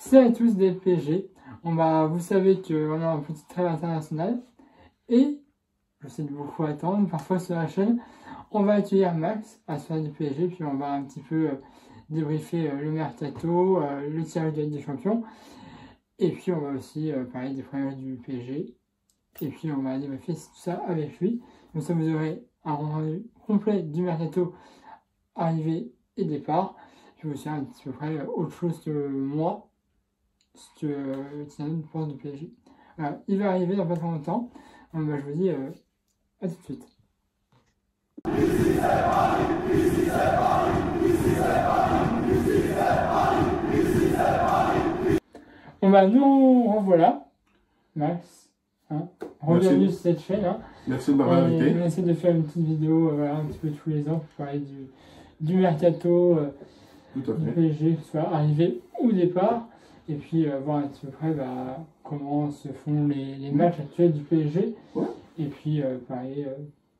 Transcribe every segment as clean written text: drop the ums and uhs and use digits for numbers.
Salut à tous des PG. Vous savez qu'on a un petit trêve international et je sais que beaucoup attendent parfois sur la chaîne. On va accueillir Max à ce du PSG, puis on va un petit peu débriefer le mercato, le tirage de la Ligue des Champions. Et puis on va aussi parler des premiers du PSG. Et puis on va débriefer tout ça avec lui. Comme ça vous aurez un rendu complet du mercato, arrivée et départ. Je vais vous dire un petit peu près autre chose que moi, ce que Tianon pense du PSG. Voilà, il va arriver dans pas très longtemps. Je vous dis à tout de suite. Nous revoilà, Max. Bienvenue sur cette chaîne. Merci de m'avoir invité. On essaie de faire une petite vidéo un petit peu tous les ans pour parler du mercato du PSG, que ce soit arrivé ou départ. Et puis voir un petit peu près comment se font les matchs actuels du PSG. Ouais. Et puis parler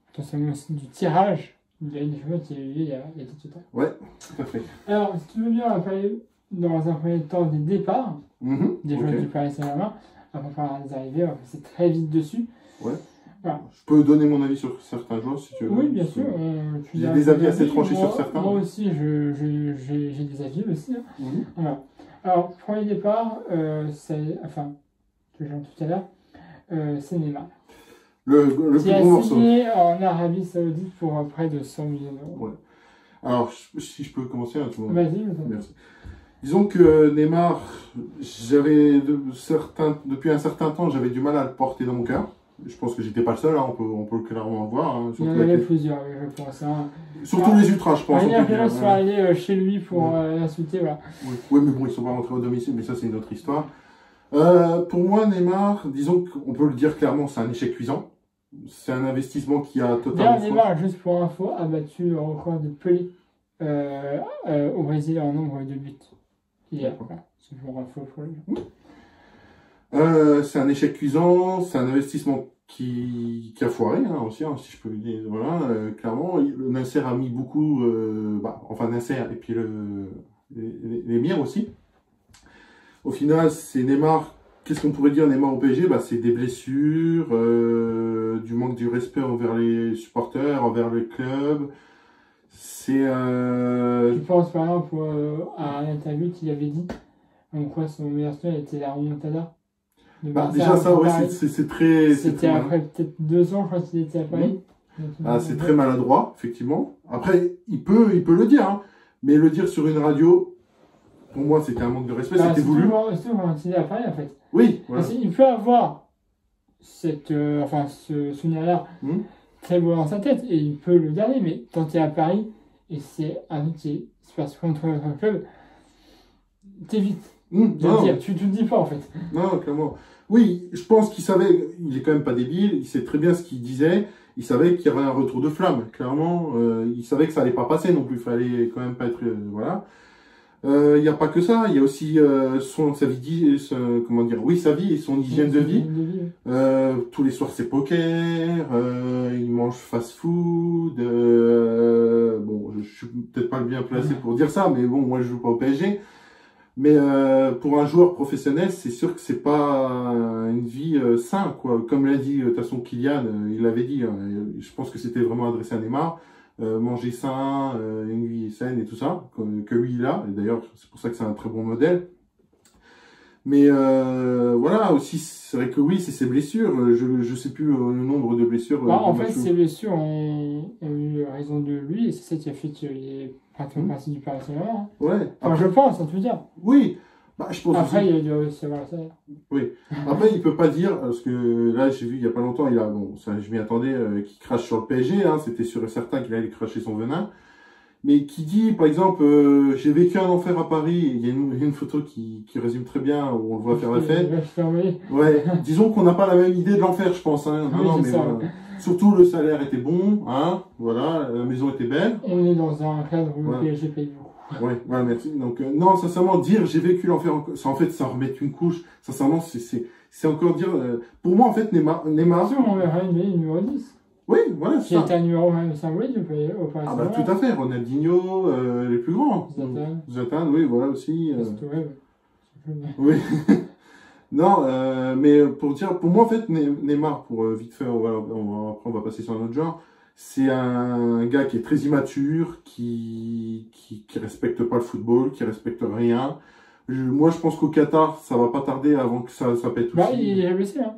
potentiellement aussi du tirage de la Ligue des Champions qui a eu lieu il y a tout de temps. Ouais, tout à fait. Alors, si tu veux bien, on va parler dans un premier temps des départs des joueurs du Paris Saint-Germain. Après, on parlera des arrivées, on va passer très vite dessus. Ouais. Voilà. Je peux donner mon avis sur certains joueurs si tu veux. Oui, bien sûr. J'ai des avis assez tranchés sur certains. Moi aussi, j'ai des avis aussi. Voilà. Alors, premier départ, c'est, que j'ai dit tout à l'heure, c'est Neymar. Le plus gros morceau. Qui a signé en Arabie Saoudite pour près de 100 millions d'euros. Ouais. Alors, si je peux commencer, tout le monde. Vas-y. Merci. Disons que Neymar, depuis un certain temps, j'avais du mal à le porter dans mon cœur. Je pense que j'étais pas le seul, on peut clairement le voir. Il y en avait plusieurs, je pense. Surtout les ultras, je pense. Il y a gens qui sont allés chez lui pour l'insulter, voilà. Oui, mais bon, ils sont pas rentrés au domicile, mais ça, c'est une autre histoire. Pour moi, Neymar, disons qu'on peut le dire clairement, c'est un échec cuisant. C'est un investissement qui a totalement... D'ailleurs, Neymar, juste pour info, a battu le record de Pelé au Brésil en nombre de buts. Hier, voilà. C'est pour info pour lui. C'est un échec cuisant, c'est un investissement qui a foiré aussi, si je peux le dire. Voilà, clairement, le Nasser a mis beaucoup, Nasser et puis les miens aussi. Au final, c'est Neymar. Qu'est-ce qu'on pourrait dire Neymar au PSG? C'est des blessures, du manque du respect envers les supporters, envers le club. C'est. Je pense par exemple à un interview qu'il avait dit, en quoi son meilleur style était la remontada. Déjà ça, ouais, c'est très... C'était après peut-être 2 ans, je crois qu'il était à Paris. C'est très maladroit, effectivement. Après, il peut le dire, mais le dire sur une radio, pour moi, c'était un manque de respect, c'était voulu. C'est quand il est à Paris, en fait. Oui, voilà. Il peut avoir ce souvenir-là très beau dans sa tête, et il peut le garder, mais quand tu es à Paris, et c'est un truc qui se passe contre notre club, t'évites. Tu te dis pas, en fait. Non, clairement. Oui, je pense qu'il savait, il est quand même pas débile, il sait très bien ce qu'il disait, il savait qu'il y avait un retour de flamme, clairement, il savait que ça allait pas passer non plus, il fallait quand même pas être, voilà. Il n'y a pas que ça, il y a aussi sa vie et son hygiène de vie. Tous les soirs c'est poker, il mange fast-food, bon, je suis peut-être pas bien placé pour dire ça, mais bon, moi je joue pas au PSG. Mais pour un joueur professionnel, c'est sûr que c'est pas une vie saine, quoi. Comme l'a dit de toute façon Kylian, il l'avait dit. Je pense que c'était vraiment adressé à Neymar. Manger sain, une vie saine et tout ça, que lui il a. Et d'ailleurs, c'est pour ça que c'est un très bon modèle. Mais voilà, aussi, c'est vrai que oui, c'est ses blessures. Je sais plus le nombre de blessures. En fait, ses blessures ont eu raison de lui, et c'est ça qui a fait qu'il est pratiquement parti du Paris Saint-Germain. Ouais. Je pense, en tout cas. Oui. Je pense après, aussi... il a dû réussir à ça. Oui. Après, il peut pas dire, parce que là, j'ai vu il y a pas longtemps, je m'y attendais, qu'il crache sur le PSG, c'était sûr et certain qu'il allait cracher son venin. Mais qui dit, par exemple, j'ai vécu un enfer à Paris, il y a une photo qui résume très bien, où on le voit faire la fête. Ouais, disons qu'on n'a pas la même idée de l'enfer, je pense. Surtout, le salaire était bon, voilà, la maison était belle. On est dans un cadre où le PSG paye beaucoup. Ouais, merci. Donc, non, sincèrement, dire j'ai vécu l'enfer, en fait, ça remet une couche. Sincèrement, c'est encore dire, pour moi, en fait, Neymar. Si on verra une numéro 10. Oui, voilà, c'est ça. Qui est un numéro même symbolique au Paris Saint-Germain. Tout à fait, Ronaldinho, les plus grands. Zlatan, oui, voilà aussi. Oui. Non, mais pour moi, en fait, Neymar, pour vite faire, voilà, après on va passer sur un autre genre, c'est un gars qui est très immature, qui respecte pas le football, qui respecte rien. Moi, je pense qu'au Qatar, ça va pas tarder avant que ça pète Bah, aussi. il est déjà blessé, hein.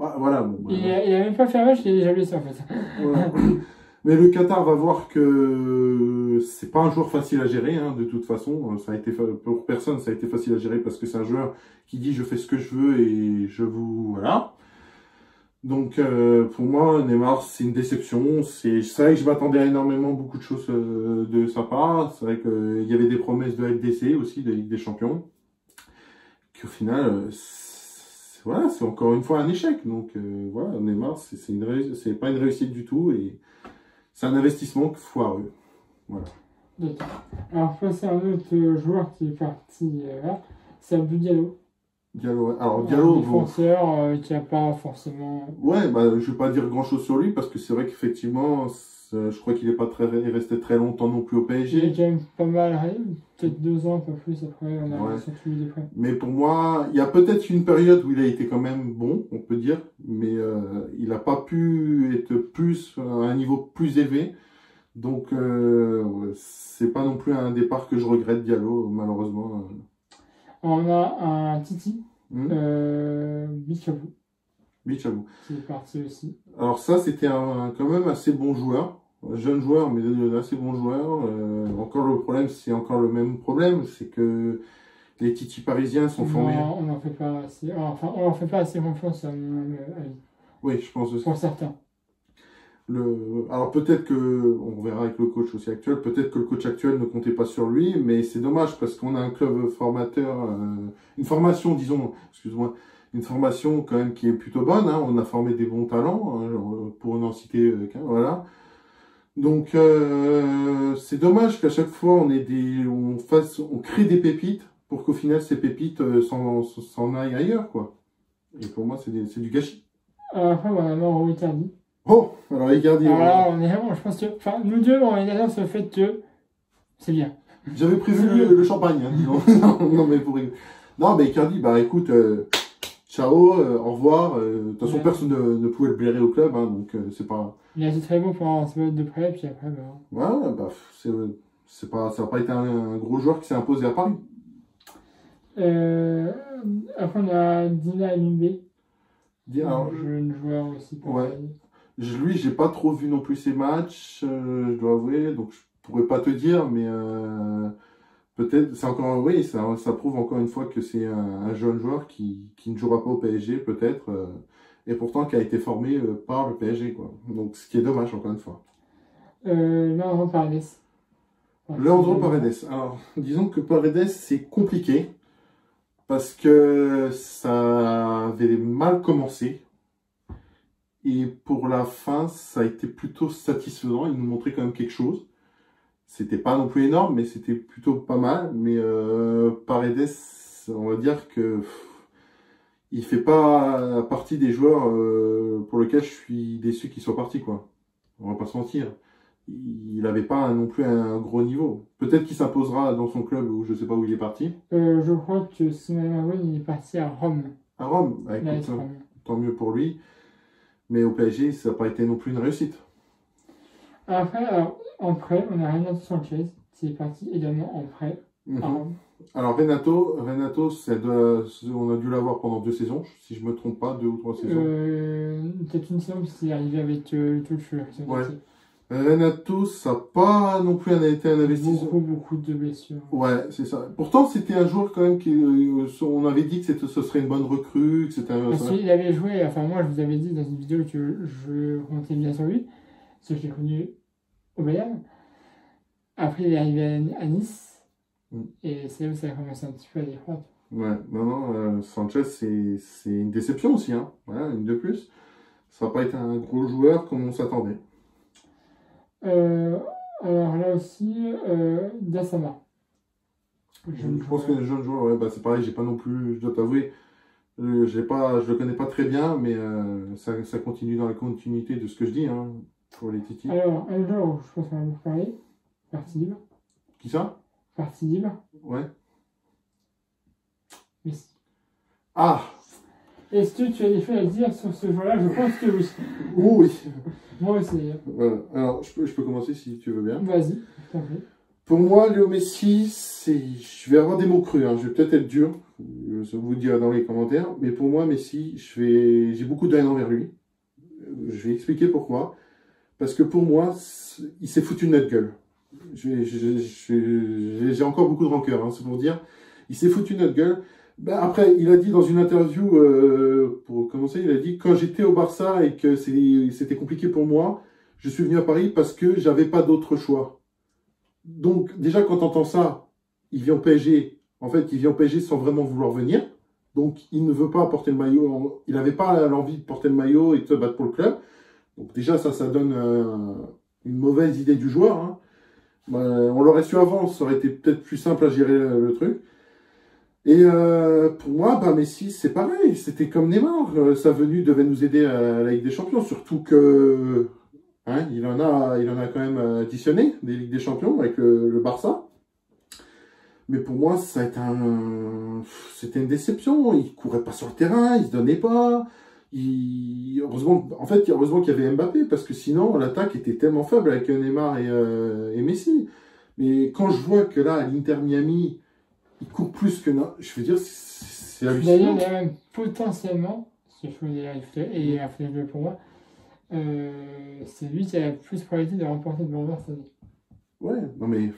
Ah, voilà, bon, bah, Il a même pas fait un match, il est déjà blessé, en fait. voilà. Mais le Qatar va voir que c'est pas un joueur facile à gérer, hein, de toute façon. Ça a été pour personne, ça a été facile à gérer parce que c'est un joueur qui dit je fais ce que je veux et je vous voilà. Donc pour moi, Neymar, c'est une déception. C'est vrai que je m'attendais à énormément beaucoup de choses de sa part. C'est vrai qu'il y avait des promesses de LDC aussi, de Ligue des Champions, qui au final, voilà, c'est encore une fois un échec. Donc voilà, Neymar, c'est pas une réussite du tout et c'est un investissement foireux. Voilà. D'accord. Alors, c'est un autre joueur qui est parti là, c'est Abdou Diallo. Diallo, ouais. Alors Un Diallo, bon, défenseur qui n'a pas forcément. ouais, bah, je vais pas dire grand-chose sur lui parce que c'est vrai qu'effectivement, je crois qu'il est pas très, il est resté très longtemps non plus au Il est PSG. quand même pas mal, peut-être 2 ans, pas plus, après on a Ouais. sorti lui de près. Mais pour moi, il y a peut-être une période où il a été quand même bon, on peut dire, mais il n'a pas pu être plus à un niveau plus élevé. Donc ouais, c'est pas non plus un départ que je regrette, Diallo, malheureusement. On a un Titi, Hmm. Bichabou, Bichabou. qui est parti aussi. Alors ça, c'était quand même assez bon joueur, jeune joueur, mais assez bon joueur. Encore le problème, c'est encore le même problème, c'est que les titis parisiens sont formés. On n'en fait pas assez. Enfin, on n'en fait pas assez confiance à mon avis. Oui, je pense aussi. Pour certains. Alors peut-être que, on verra avec le coach aussi actuel, peut-être que le coach actuel ne comptait pas sur lui, mais c'est dommage parce qu'on a un club formateur, une formation, disons, excuse-moi, une formation quand même qui est plutôt bonne, hein. On a formé des bons talents, hein, pour n'en citer qu'un, voilà. Donc c'est dommage qu'à chaque fois on crée des pépites pour qu'au final ces pépites s'en aillent ailleurs, quoi. Et pour moi c'est du gâchis. Après, on a Mauro Icardi. Oh, alors Icardi, Alors là, on est vraiment, je pense que. Enfin, nous deux, on est d'accord sur le fait que c'est bien. j'avais prévu le champagne, hein, disons. Non, mais pour rigoler. Non, mais Icardi, bah écoute, ciao, au revoir. De toute façon, Ouais. personne ne pouvait le blairer au club, hein, donc c'est pas. Il a été très bon pendant sa période de prêt, puis après, bah. Ouais, bah, c'est pas, ça n'a pas été un gros joueur qui s'est imposé à Paris. Euh, Après, on a Dina Elimbe, Alors, un jeune joueur aussi. ouais. Pareil. Lui, j'ai pas trop vu non plus ses matchs, je dois avouer, donc je pourrais pas te dire, mais peut-être, c'est encore, oui, ça prouve encore une fois que c'est un jeune joueur qui ne jouera pas au PSG, peut-être, et pourtant qui a été formé par le PSG, quoi. Donc, ce qui est dommage, encore une fois. Leandro Paredes. Leandro Paredes. Alors, disons que Paredes, c'est compliqué, parce que ça avait mal commencé. Et pour la fin, ça a été plutôt satisfaisant. Il nous montrait quand même quelque chose. C'était pas non plus énorme, mais c'était plutôt pas mal. Mais Paredes, on va dire que il fait pas partie des joueurs pour lesquels je suis déçu qu'il soit parti, quoi. On va pas se mentir. Il n'avait pas non plus un gros niveau. Peut-être qu'il s'imposera dans son club ou je sais pas où il est parti. Je crois que Simon Margot, il est parti à Rome. À Rome, bah, Là, écoute, Rome. tant mieux pour lui. Mais au PSG, ça n'a pas été non plus une réussite. Après, alors, en prêt, on a Renato Sanchez, qui est parti également en prêt à Rome. Alors Renato, on a dû l'avoir pendant 2 saisons, si je me trompe pas, 2 ou 3 saisons. Peut-être une saison, parce qu'il est arrivé avec le touche. Ouais. Renato, ça n'a pas non plus été un investissement. Beaucoup de blessures. Ouais, c'est ça. Pourtant, c'était un joueur quand même qui, on avait dit que ce serait une bonne recrue, que c'était Parce qu'il avait joué, enfin moi je vous avais dit dans une vidéo que je comptais bien sur lui, parce que je l'ai connu au Bayern. Après il est arrivé à Nice, et c'est là où ça a commencé un petit peu à décroître. Ouais, non, Sanchez, c'est une déception aussi, hein. Voilà, une de plus. Ça n'a pas été un gros joueur comme on s'attendait. Alors là aussi, Gassama. Je pense que les jeunes joueurs, ouais, bah c'est pareil, j'ai pas non plus, je dois t'avouer, je le connais pas très bien, mais ça continue dans la continuité de ce que je dis, hein, pour les titis. Alors, un joueur, je pense qu'on va vous parler, partie libre. Qui ça? Partie libre. Ouais. Messi. Ah, Est-ce que tu as des choses à dire sur ce joueur-là? Je pense que oui. oh oui. Moi aussi. Voilà. Alors, je peux commencer si tu veux bien. Vas-y, je t'en prie. Pour moi, Léo Messi, je vais avoir des mots crus, hein. Je vais peut-être être dur, je vous le dire dans les commentaires, mais pour moi, Messi, j'ai beaucoup de haine envers lui. Je vais expliquer pourquoi. Parce que pour moi, il s'est foutu de notre gueule. J'ai encore beaucoup de rancœur, hein, c'est pour dire. Il s'est foutu de notre gueule. Ben après, il a dit dans une interview, pour commencer, il a dit, quand j'étais au Barça et que c'était compliqué pour moi, je suis venu à Paris parce que j'avais pas d'autre choix. Donc, déjà, quand tu entends ça, il vient au PSG. En fait, il vient au PSG sans vraiment vouloir venir. Donc, il ne veut pas porter le maillot. Il n'avait pas l'envie de porter le maillot et de se battre pour le club. Donc, déjà, ça donne une mauvaise idée du joueur, hein. On l'aurait su avant, ça aurait été peut-être plus simple à gérer le truc. Et pour moi, bah, Messi, c'est pareil. C'était comme Neymar. Sa venue devait nous aider à la Ligue des Champions. Surtout que hein, il en a quand même additionné des Ligues des Champions avec le Barça. Mais pour moi, c'était une déception. Il courait pas sur le terrain, il se donnait pas. Heureusement qu'il y avait Mbappé, parce que sinon, l'attaque était tellement faible avec Neymar et Messi. Mais quand je vois que là, à l'Inter Miami, il court plus que... Je veux dire, c'est hallucinant. D'ailleurs, il y a même potentiellement, si je veux dire, et il a fait le pour moi, c'est lui qui a le plus probabilité de remporter le Ballon d'Or cette année. Ouais, non mais...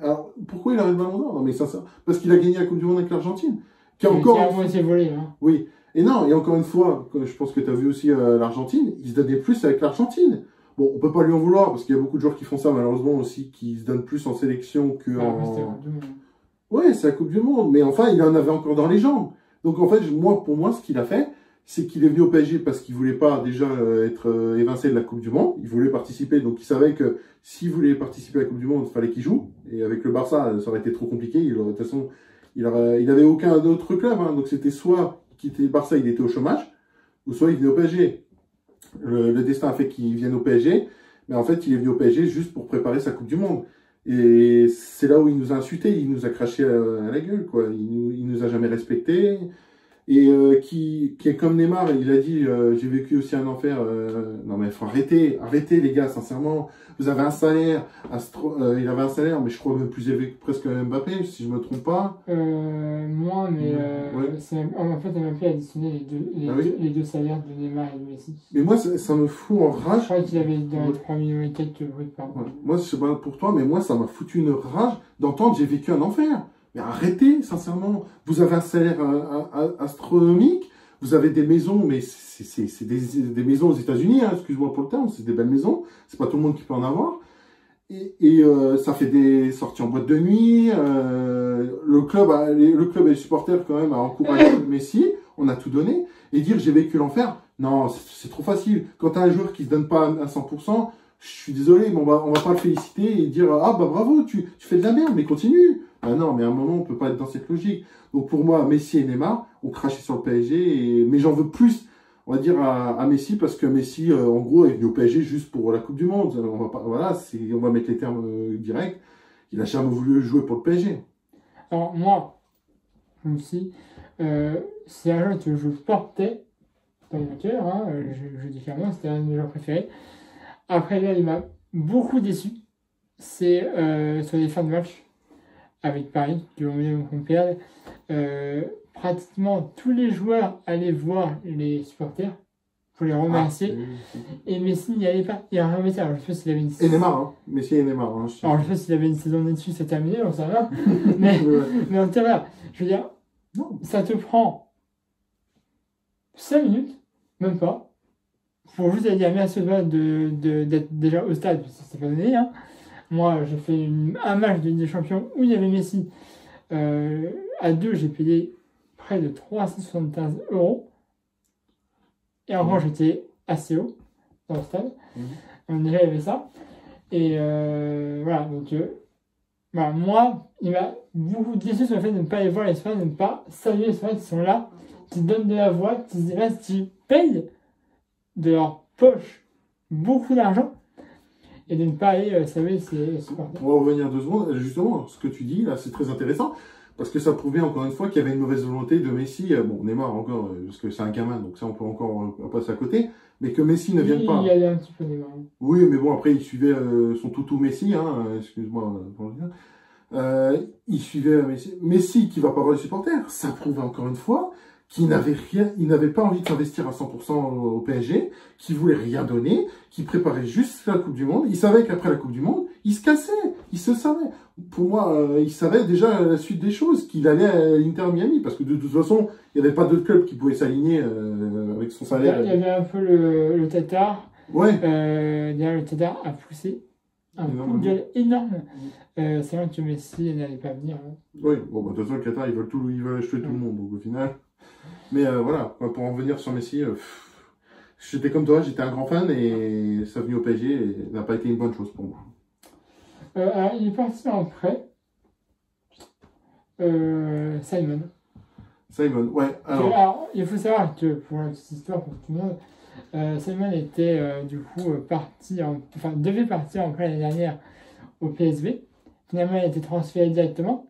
Alors, pourquoi il a le Ballon d'Or? Non mais ça, parce qu'il a gagné la Coupe du Monde avec l'Argentine. Qui a encore... Qui a moitié volé, hein. Oui. Et non, et encore une fois, je pense que tu as vu aussi l'Argentine, il se donnait plus avec l'Argentine. Bon, on peut pas lui en vouloir, parce qu'il y a beaucoup de joueurs qui font ça, malheureusement aussi, qui se donnent plus en sélection que en... Ouais, c'est la Coupe du Monde, mais enfin, il en avait encore dans les jambes. Donc en fait, pour moi, ce qu'il a fait, c'est qu'il est venu au PSG parce qu'il voulait pas déjà être évincé de la Coupe du Monde. Il voulait participer, donc il savait que s'il voulait participer à la Coupe du Monde, il fallait qu'il joue. Et avec le Barça, ça aurait été trop compliqué. De toute façon, il avait aucun autre club, hein. Donc c'était soit qu'il était Barça, il était au chômage, ou soit il venait au PSG. Le destin a fait qu'il vienne au PSG, mais en fait, il est venu au PSG juste pour préparer sa Coupe du Monde. Et c'est là où il nous a insultés, il nous a craché à la gueule, quoi. Il nous a jamais respectés. Et qui est comme Neymar, il a dit, j'ai vécu aussi un enfer. Non mais il faut arrêter les gars, sincèrement. Vous avez un salaire, il avait un salaire, mais je crois même plus élevé que presque Mbappé, si je me trompe pas. Moins, mais ouais. En fait, Mbappé a additionné les deux salaires de Neymar et de Messi. Mais moi, ça me fout en rage. Je crois qu'il avait dans les 3 millions et quelques bruts par mois. Ouais. Moi, je sais pas pour toi, mais moi, ça m'a foutu une rage d'entendre j'ai vécu un enfer. Mais arrêtez, sincèrement. Vous avez un salaire astronomique, vous avez des maisons, mais c'est des maisons aux États-Unis, hein, excuse-moi pour le terme, c'est des belles maisons, c'est pas tout le monde qui peut en avoir. Et ça fait des sorties en boîte de nuit, le club et les supporters quand même a encouragé Messi, on a tout donné, et dire j'ai vécu l'enfer, non, c'est trop facile. Quand t'as un joueur qui se donne pas à 100%, je suis désolé, mais on va pas le féliciter et dire ah bah bravo, tu fais de la merde, mais continue. Ah non, mais à un moment, on peut pas être dans cette logique. Donc pour moi, Messi et Neymar ont craché sur le PSG, mais j'en veux plus, on va dire, à Messi, parce que Messi, en gros, est venu au PSG juste pour la Coupe du Monde. On va pas, voilà, on va mettre les termes directs. Il a jamais voulu jouer pour le PSG. Alors moi, aussi, c'est un jeu que je portais dans mon cœur, hein, je dis clairement, c'était un de mes joueurs préférés. Après là, il m'a beaucoup déçu. C'est sur les fins de match avec Paris, qu'on perd. Pratiquement tous les joueurs allaient voir les supporters pour les remercier. Et Messi n'y allait pas. Il a rien fait. Alors, je sais pas s'il avait une saison. Et Neymar, hein. Messi et Neymar. Hein, alors, je sais pas s'il avait une saison dessus, c'est terminé, on s'en va. mais en tout cas, je veux dire, non. Ça te prend 5 minutes, même pas, pour juste dire merci à toi d'être déjà au stade, parce que c'est pas donné, hein. Moi, j'ai fait un match de Ligue des Champions où il y avait Messi. À 2, j'ai payé près de 375 €. Et en revanche, j'étais assez haut dans le stade. Donc déjà, il y avait ça. Et voilà, donc voilà, moi, il m'a beaucoup déçu sur le fait de ne pas aller voir les soins, de ne pas saluer les soins qui sont là, qui donnent de la voix, qui payent de leur poche beaucoup d'argent. Et de ne pas aller saluer ses supporters. On va revenir 2 secondes. Justement, ce que tu dis là, c'est très intéressant. Parce que ça prouvait encore une fois qu'il y avait une mauvaise volonté de Messi. Bon, Neymar encore, parce que c'est un gamin, donc ça on peut encore passer à côté. Mais que Messi ne vienne pas. Il y allait un petit peu Neymar. Oui, mais bon, après il suivait son toutou Messi, hein, excuse-moi pour le dire. Il suivait Messi. Messi qui va pas voir les supporters, ça prouve encore une fois qu'il n'avait rien, il n'avait pas envie de s'investir à 100% au PSG, qu'il voulait rien donner, qu'il préparait juste la Coupe du Monde. Il savait qu'après la Coupe du Monde, il se cassait, il se savait. Pour moi, il savait déjà la suite des choses, qu'il allait à l'Inter Miami, parce que de toute façon, il n'y avait pas d'autres clubs qui pouvaient s'aligner avec son salaire. Il y avait un peu le Qatar. Ouais. D'ailleurs, le Qatar a poussé un coup de gueule énorme. C'est vrai que Messi n'allait pas venir. Hein. Oui, bon, bah, de toute façon, le Qatar, ils veulent acheter tout le monde, donc au final. Mais voilà, pour en revenir sur Messi, j'étais comme toi, j'étais un grand fan et sa venue au PSG n'a pas été une bonne chose pour moi. Alors, il est parti en prêt. Simon. Simon, ouais. Alors, il faut savoir que pour la petite histoire, pour tout le monde, Simon était du coup devait partir en prêt l'année dernière au PSV. Finalement, il a été transféré directement.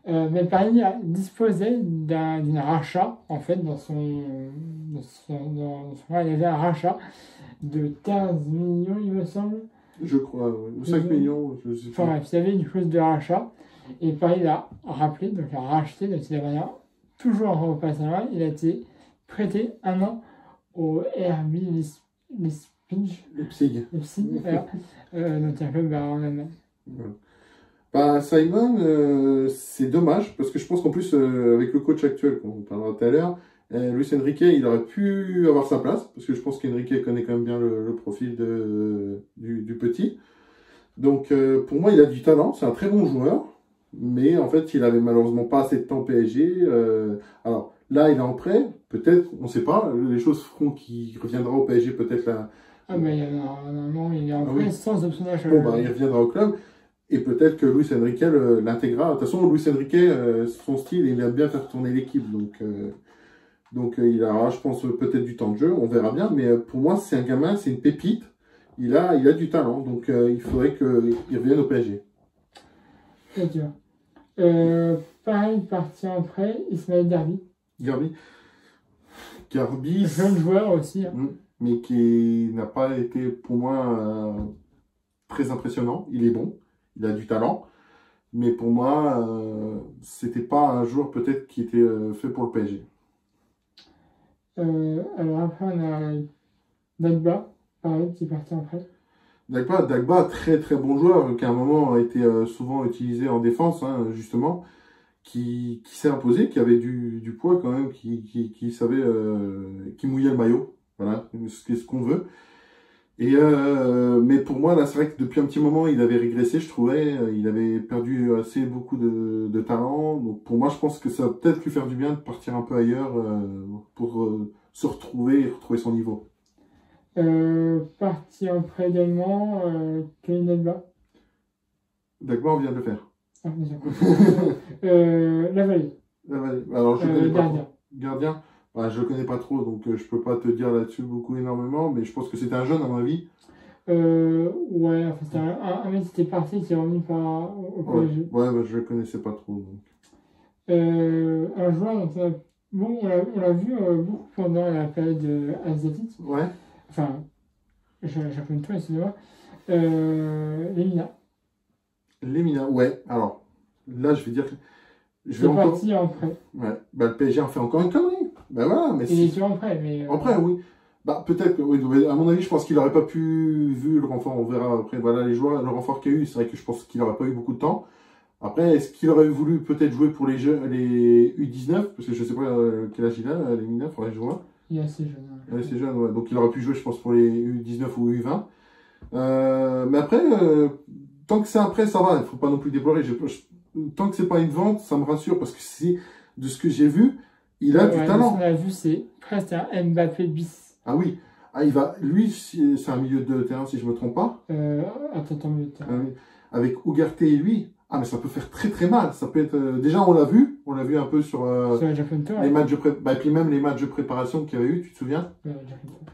Mais Paris disposait d'un rachat, en fait, dans son il y avait un rachat de 15 millions, il me semble. Je crois, ou 5 millions, je sais pas. Enfin bref, il y avait une clause de rachat, et Paris l'a rappelé, donc a racheté, donc il avait toujours en Paris Saint-Germain, il a été prêté 1 an au RB Leipzig, voilà, donc un club en Allemagne. Voilà. Bah, Simon, c'est dommage, parce que je pense qu'en plus, avec le coach actuel, qu'on parlera tout à l'heure, Luis Enrique, il aurait pu avoir sa place, parce que je pense qu'Enrique connaît quand même bien le profil du petit. Donc, pour moi, il a du talent, c'est un très bon joueur, mais en fait, il avait malheureusement pas assez de temps au PSG. Alors, là, il est en prêt, peut-être, on ne sait pas, les choses feront qu'il reviendra au PSG peut-être là. Ah, ben, il est en prêt sans option d'achat. Bon, bah, il reviendra au club. Et peut-être que Luis Enrique l'intégrera. De toute façon, Luis Enrique, son style, il aime bien faire tourner l'équipe. Donc il aura, je pense, peut-être du temps de jeu. On verra bien. Mais pour moi, c'est un gamin, c'est une pépite. Il a du talent. Donc il faudrait qu'il revienne au PSG. C'est dur. Pareil, parti en prêt, Ismaël Derby. Garbi. Jeune joueur aussi. Hein. Mais qui n'a pas été, pour moi, très impressionnant. Il est bon. Il a du talent, mais pour moi, c'était pas un joueur peut-être qui était fait pour le PSG. Alors après, on a Dagba, pareil, qui est parti en prêt. Dagba, très très bon joueur, qui à un moment a été souvent utilisé en défense, hein, justement, qui s'est imposé, qui avait du poids quand même, qui savait, qui mouillait le maillot. Voilà, c'est ce qu'on veut. Mais pour moi, là, c'est vrai que depuis un petit moment, il avait régressé, je trouvais. Il avait perdu beaucoup de talent. Donc pour moi, je pense que ça va peut-être lui faire du bien de partir un peu ailleurs pour se retrouver et retrouver son niveau. Parti en prêt également, Kylian Dagba. Dagba, on vient de le faire. Ah, Lavallée. Alors, je connais pas Gardien. trop. Gardien. Bah, je le connais pas trop, donc je peux pas te dire là-dessus énormément, mais je pense que c'était un jeune à mon avis. Ouais, enfin, c'était un mec qui était parti, qui est revenu au PSG. Ouais, bah, je le connaissais pas trop. Donc. Un joueur dont on l'a vu beaucoup pendant la période asiatique. Ouais. Enfin, j'appelle toi, excusez-moi. Lemina. Lemina, ouais. Alors, là, je vais dire que. Je vais encore... parti en prêt. Ouais. Bah, le PSG en fait encore une connerie. Bah voilà, mais il est toujours en prêt, mais... En prêt, oui. Bah, peut-être que, oui, à mon avis, je pense qu'il n'aurait pas pu, vu le renfort, on verra après, voilà, les joueurs, le renfort qu'il y a eu, c'est vrai que je pense qu'il n'aurait pas eu beaucoup de temps. Après, est-ce qu'il aurait voulu peut-être jouer pour les U19, parce que je ne sais pas quel âge il a, les mineurs, il faudrait que je vois. Il est assez jeune. Il est assez jeune, ouais. Donc il aurait pu jouer, je pense, pour les U19 ou U20. Mais après, tant que c'est un prêt, ça va, il ne faut pas non plus déplorer. Tant que c'est pas une vente, ça me rassure, parce que c'est, de ce que j'ai vu, il a du talent. Ce qu'on a vu, c'est presque un Mbappé bis. Ah oui, lui, c'est un milieu de terrain, si je ne me trompe pas. Attends, milieu de terrain. Avec Ugarte et lui, mais ça peut faire très très mal. Ça peut être, déjà, on l'a vu un peu sur les matchs de et puis même les matchs de préparation qu'il y avait eu, tu te souviens?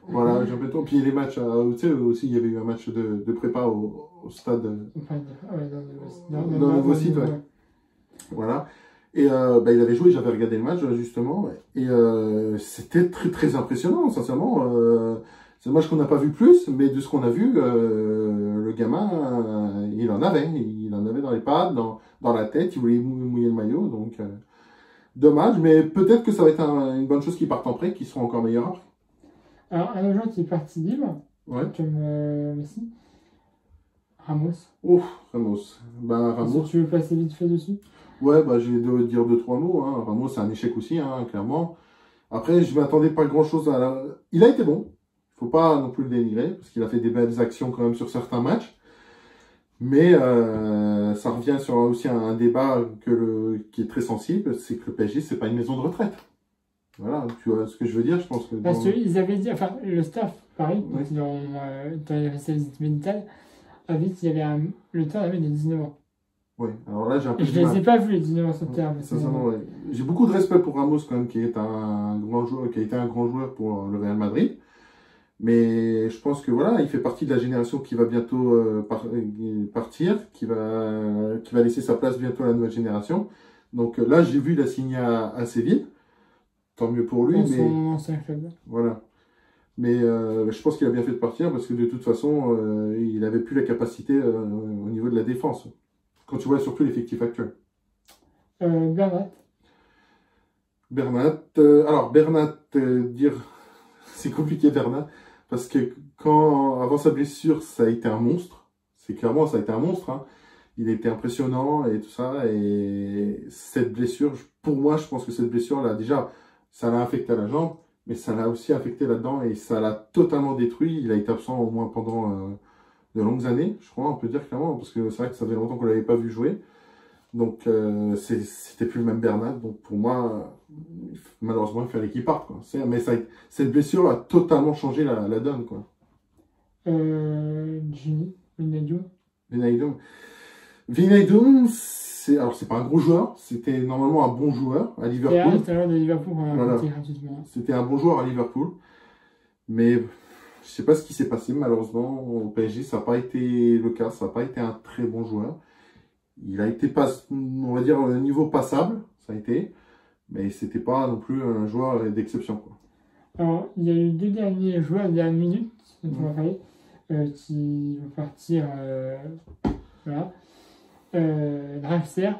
Voilà, Japonto. Puis les matchs, tu sais, aussi, il y avait eu un match de prépa au stade. Dans le nouveau site, ouais. Voilà. Et il avait joué, j'avais regardé le match justement, et c'était très très impressionnant, sincèrement. C'est un match qu'on n'a pas vu plus, mais de ce qu'on a vu, le gamin, il en avait dans les pattes, dans la tête, il voulait mouiller le maillot, donc dommage, mais peut-être que ça va être une bonne chose qu'ils partent en prêt, qu'ils seront encore meilleurs. Alors, un autre joueur qui est parti libre, Ouais. comme Messi, Ramos. Ouf, Ramos. Ben, Ramos. Si tu veux passer vite fait dessus? Ouais, je vais dire 2-3 mots. Hein. Ramos, c'est un échec aussi, hein, clairement. Après, je m'attendais pas grand-chose à la... Il a été bon. Faut pas non plus le dénigrer, parce qu'il a fait des belles actions quand même sur certains matchs. Mais ça revient sur aussi un débat qui est très sensible, c'est que le PSG, c'est pas une maison de retraite. Voilà, tu vois ce que je veux dire, je pense que... Parce qu'ils avaient dit, enfin, le staff, pareil, Ouais. dans les spécialistes médicales, avait dit qu'il y avait le temps d'amener des 19 ans. Oui, alors là, j'ai un peu Et je les ai pas vus, les 19 ans sur le terrain. Sincèrement, ouais. J'ai beaucoup de respect pour Ramos, quand même, qui est un grand joueur, qui a été un grand joueur pour le Real Madrid. Mais je pense que voilà, il fait partie de la génération qui va bientôt partir, qui va laisser sa place bientôt à la nouvelle génération. Donc là, j'ai vu, il a signé à Séville. Tant mieux pour lui. Dans son ancien club. Voilà. Mais je pense qu'il a bien fait de partir parce que de toute façon, il n'avait plus la capacité au niveau de la défense. Quand tu vois surtout l'effectif actuel. Bernat. Bernat, dire... C'est compliqué Bernat. Parce que avant sa blessure, ça a été un monstre. C'est clairement, ça a été un monstre. Hein. Il était impressionnant et tout ça. Et cette blessure, pour moi, je pense que cette blessure-là, déjà, ça l'a affecté à la jambe, mais ça l'a aussi affecté là-dedans et ça l'a totalement détruit. Il a été absent au moins pendant de longues années, je crois, on peut dire clairement, parce que c'est vrai que ça faisait longtemps qu'on ne l'avait pas vu jouer. Donc, c'était plus le même Bernat. Donc, pour moi, malheureusement, il fallait qu'il parte. Quoi. Mais cette blessure a totalement changé la donne. Quoi. Gini, Wijnaldum. Wijnaldum, c'est pas un gros joueur. C'était normalement un bon joueur à Liverpool. C'était un de Liverpool voilà. C'était un bon joueur à Liverpool. Mais je sais pas ce qui s'est passé, malheureusement. Au PSG, ça n'a pas été le cas. Ça n'a pas été un très bon joueur. Il a été, on va dire, au niveau passable, ça a été, mais c'était pas non plus un joueur d'exception. Alors, il y a eu 2 derniers joueurs de dernière minute, dont on va parler, qui vont partir, voilà, Draxler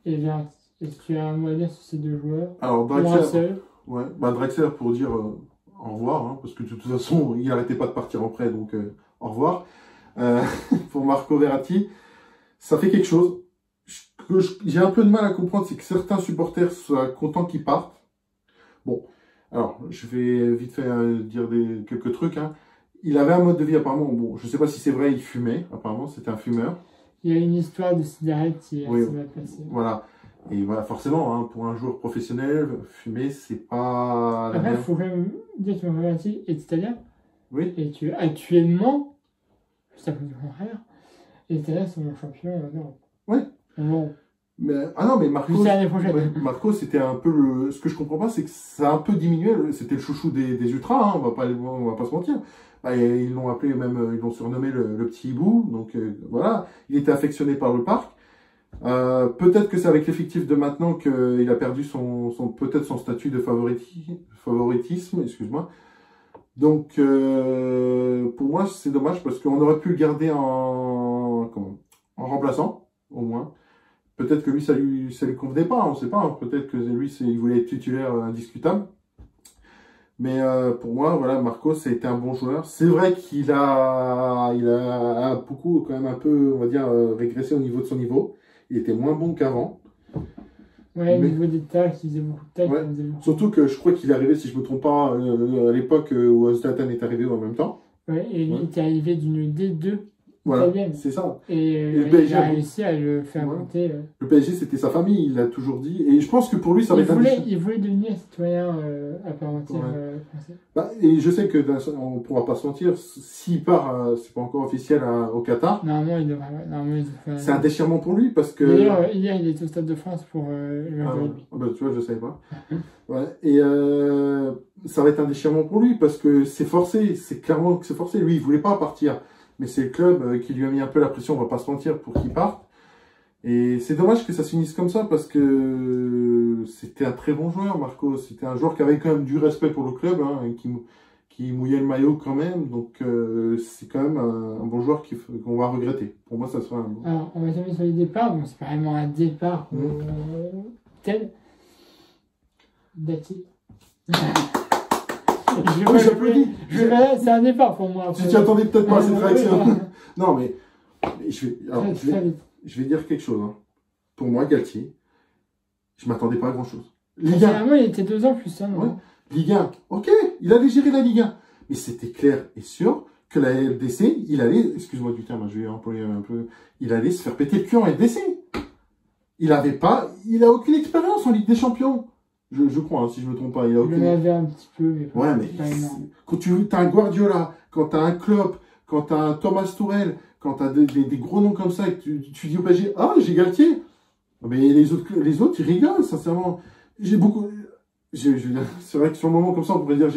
et Verratti. Est-ce que tu as un mot à dire sur ces 2 joueurs? Alors, Draxler, ouais, Draxler pour dire au revoir, hein, parce que de toute façon, il n'arrêtait pas de partir en prêt, donc au revoir. Pour Marco Verratti, ça fait quelque chose. J'ai un peu de mal à comprendre, c'est que certains supporters soient contents qu'ils partent. Bon, alors, je vais vite fait dire quelques trucs. Hein. Il avait un mode de vie apparemment, bon, je ne sais pas si c'est vrai, il fumait, apparemment, c'était un fumeur. Il y a une histoire de cigarette qui est assez mal passée. Voilà. Et voilà, forcément, hein, pour un joueur professionnel, fumer, c'est pas... Après, il faut quand même dire que Verratti est italien. Oui. Et que actuellement, ça peut dire le contraire, les Italiens sont champions d'Europe. Oui. Bon. Mais Marco, c'était un peu ce que je comprends pas, c'est que ça a un peu diminué. C'était le chouchou des ultras, hein, on va pas se mentir. Ils l'ont appelé même, ils l'ont surnommé le petit hibou. Donc voilà, il était affectionné par le parc. Peut-être que c'est avec l'effectif de maintenant qu'il a perdu peut-être son statut de favoritisme, excuse-moi. Donc pour moi c'est dommage parce qu'on aurait pu le garder en remplaçant au moins. Peut-être que lui ça lui convenait pas, on sait pas. Hein. Peut-être que lui il voulait être titulaire indiscutable. Mais pour moi voilà, Marco ça a été un bon joueur. C'est vrai qu'il a beaucoup quand même un peu on va dire régressé au niveau de son niveau. Il était moins bon qu'avant. Ouais, au niveau des tacles, il faisait beaucoup de tacles. Ouais. Surtout que je crois qu'il est arrivé, si je ne me trompe pas, à l'époque où Zlatan est arrivé en même temps. Ouais, et lui était arrivé d'une D2 voilà, italienne. c'est ça. Et le PSG, il a réussi à le faire monter. Le PSG, c'était sa famille, il l'a toujours dit. Et je pense que pour lui, ça va être il voulait devenir citoyen à part entière français. Et je sais que on ne pourra pas se mentir, s'il part, c'est pas encore officiel au Qatar. Normalement, il devrait. C'est un déchirement pour lui parce que. D'ailleurs, hier, il était au Stade de France pour le rugby. Tu vois, je savais pas. Ouais. Et ça va être un déchirement pour lui parce que c'est forcé. C'est clairement que c'est forcé. Lui, il voulait pas partir. Mais c'est le club qui lui a mis un peu la pression, on va pas se mentir, pour qu'il parte. Et c'est dommage que ça se finisse comme ça parce que c'était un très bon joueur, Marco. C'était un joueur qui avait quand même du respect pour le club, hein, et qui mouillait le maillot quand même. Donc c'est quand même un bon joueur qu'on va regretter. Pour moi, ça sera un bon. Alors, on va tomber sur les départs. Bon, c'est pas vraiment un départ tel. Dati. Oui, j'applaudis. C'est un départ pour moi. Tu t'y attendais peut-être pas à cette réaction. Oui, Non, mais alors, très vite. je vais dire quelque chose. Hein. Pour moi, Galtier, je m'attendais pas à grand-chose. Ligue 1. Finalement, il était 2 ans plus ça, non? Ouais. Ligue 1, ok, il allait gérer la Ligue 1. Mais c'était clair et sûr que la LDC, il allait, excuse-moi du terme, je vais employer un peu, il allait se faire péter le cul en LDC. Il a aucune expérience en Ligue des Champions. Je crois, hein, si je me trompe pas, il a aucune. Il en avait un petit peu, mais ouais, mais pas énorme. quand tu as un Guardiola, quand tu as un Klopp, quand tu as un Thomas Tuchel, quand tu as des gros noms comme ça, et que tu dis au PSG, ah, j'ai Galtier. Mais les autres, ils rigolent, sincèrement. J'ai beaucoup. C'est vrai que sur le moment comme ça, on pourrait dire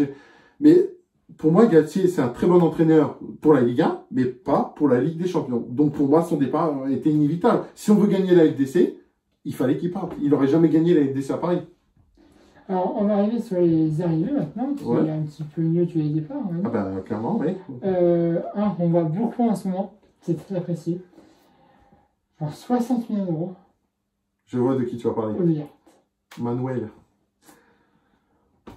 mais pour moi, Galtier, c'est un très bon entraîneur pour la Ligue 1, mais pas pour la Ligue des Champions. Donc pour moi, son départ était inévitable. Si on veut gagner la LDC, il fallait qu'il parte. Il n'aurait jamais gagné la LDC à Paris. Alors, on va arriver sur les arrivées maintenant, qui est un petit peu mieux que les départs. Ah bah, clairement, oui. Un qu'on voit beaucoup en ce moment, c'est très apprécié. Genre 60 millions d'euros. Je vois de qui tu vas parler. Olivier. Manuel.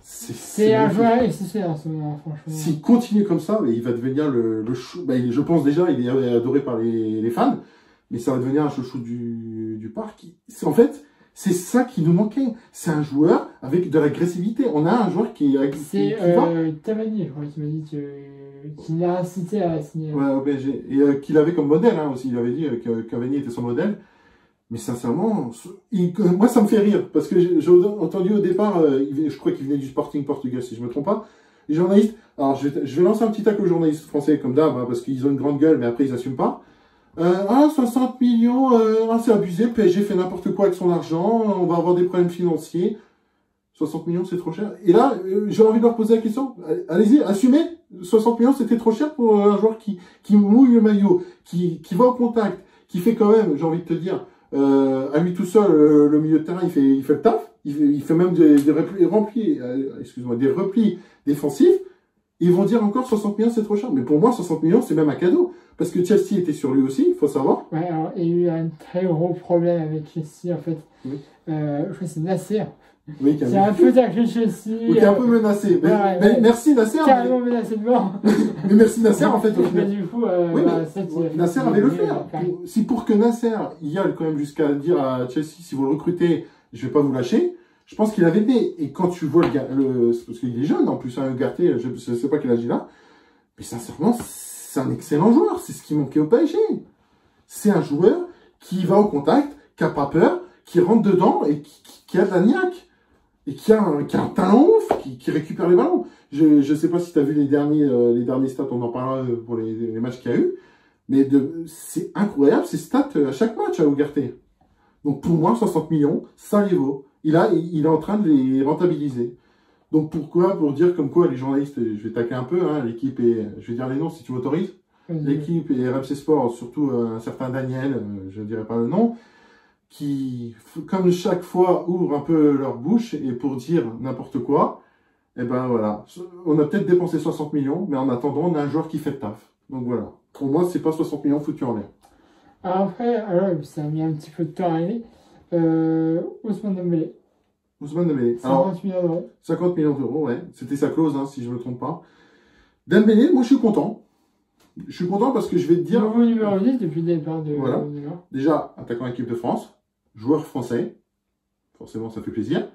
C'est un joueur exceptionnel en ce moment, franchement. S'il continue comme ça, il va devenir le chou. Bah, je pense déjà, il est adoré par les fans, mais ça va devenir un chouchou du parc. En fait, c'est ça qui nous manquait. C'est un joueur avec de l'agressivité. On a un joueur qui c'est Tamani, je crois, qui m'a dit qu'il l'a incité à signer. Ouais, au PSG. Et qu'il avait comme modèle hein, aussi. Il avait dit que Cavani était son modèle. Mais sincèrement, moi ça me fait rire, parce que j'ai entendu au départ, je crois qu'il venait du Sporting portugais, si je me trompe pas, les journalistes, alors je vais lancer un petit tacle aux journalistes français, comme d'hab, hein, parce qu'ils ont une grande gueule, mais après ils n'assument pas. 60 millions, c'est abusé, PSG fait n'importe quoi avec son argent, on va avoir des problèmes financiers. 60 millions, c'est trop cher. Et là, j'ai envie de leur poser la question, allez-y, assumez, 60 millions, c'était trop cher pour un joueur qui mouille le maillot, qui va au contact, qui fait quand même, j'ai envie de te dire, à lui tout seul, le milieu de terrain, il fait le taf. Il fait même des replis défensifs. Ils vont dire encore 60 millions, c'est trop cher. Mais pour moi, 60 millions, c'est même un cadeau. Parce que Chelsea était sur lui aussi, il faut savoir. Ouais, alors, il y a eu un très gros problème avec Chelsea, en fait. Oui. Je crois que c'est Nasser. Oui, c'est un peu taclé Chelsea. Oui, un peu menacé. Mais merci Nasser. Carrément menacé de mort. Mais merci Nasser, en fait. Mais du coup, Nasser avait le faire. Si pour que Nasser y aille quand même jusqu'à dire à Chelsea, si vous le recrutez, je vais pas vous lâcher, je pense qu'il avait aidé. Et quand tu vois parce qu'il est jeune en plus, hein, Ugarte, je sais pas quel âge il a, mais sincèrement, c'est un excellent joueur. C'est ce qui manquait au PSG. C'est un joueur qui va au contact, qui a pas peur, qui rentre dedans et qui a de la niaque. Et qui a un talent ouf, qui récupère les ballons. Je sais pas si tu as vu les derniers stats, on en parlera pour les matchs qu'il y a eu, mais c'est incroyable ces stats à chaque match à Ugarte. Donc pour moi, 60 millions, ça les vaut. Il est en train de les rentabiliser. Donc pourquoi? Pour dire comme quoi les journalistes, je vais taquer un peu, hein, l'équipe et je vais dire les noms si tu m'autorises. L'équipe et RMC Sport, surtout un certain Daniel, je ne dirai pas le nom, qui, comme chaque fois, ouvrent un peu leur bouche et pour dire n'importe quoi, et ben voilà. On a peut-être dépensé 60 millions, mais en attendant, on a un joueur qui fait le taf. Donc voilà. Pour moi, c'est pas 60 millions foutus en l'air. Après, ça a mis un petit peu de temps à arriver. Ousmane Dembélé. Ousmane Dembélé. 50 millions d'euros. 50 millions d'euros, ouais. C'était sa clause, hein, si je ne me trompe pas. Dembélé, moi je suis content. Je suis content parce que je vais te dire... Nouveau numéro 10 depuis le départ de... Voilà. Déjà, attaquant équipe de France, joueur français, forcément ça fait plaisir.